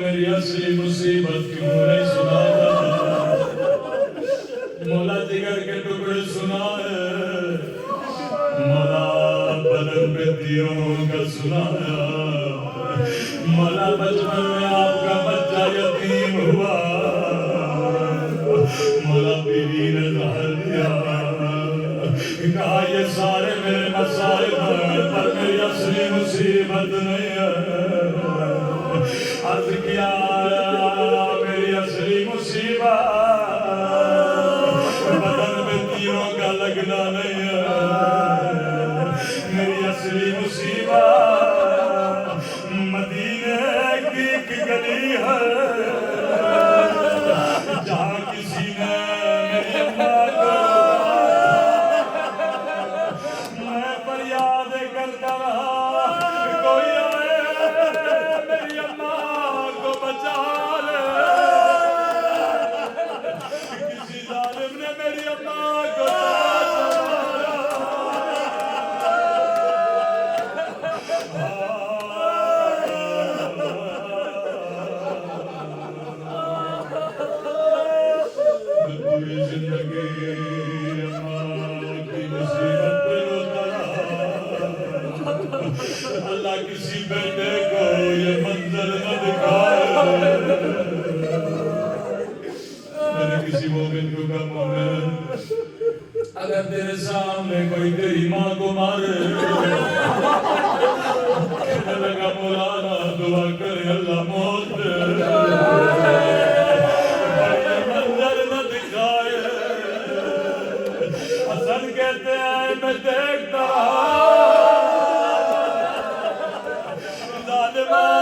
میری اصلی مصیبت کیوں نہیں سنایا، مولا جگر کے ٹکڑے سنائے، مولا بدن پہ تیروں کا سنایا، مولا بچپن میں آپ کا بچہ یتیم ہوا، مولا بیوی نے زہر دیا، کہا یہ سارے میرے مسائل ہیں پر میری اصلی مصیبت نہیں ہے، عرض کیا میری اصلی مصیبت بدن میں تیروں کا لگنا نہیں ہے، میری اصلی مصیبت مدینے کی ایک گلی ہے جہاں کسی نے میری اماں کو میں فریاد کرتا رہا، کوئی مومن کو کم عمر اگر تیرے سامنے کوئی تیری ماں کو مارے کہنے لگا مولانا دعا کرے اللہ موت دے منظر نہ دکھائے حسن کہتے ہیں میں دیکھتا ظالمان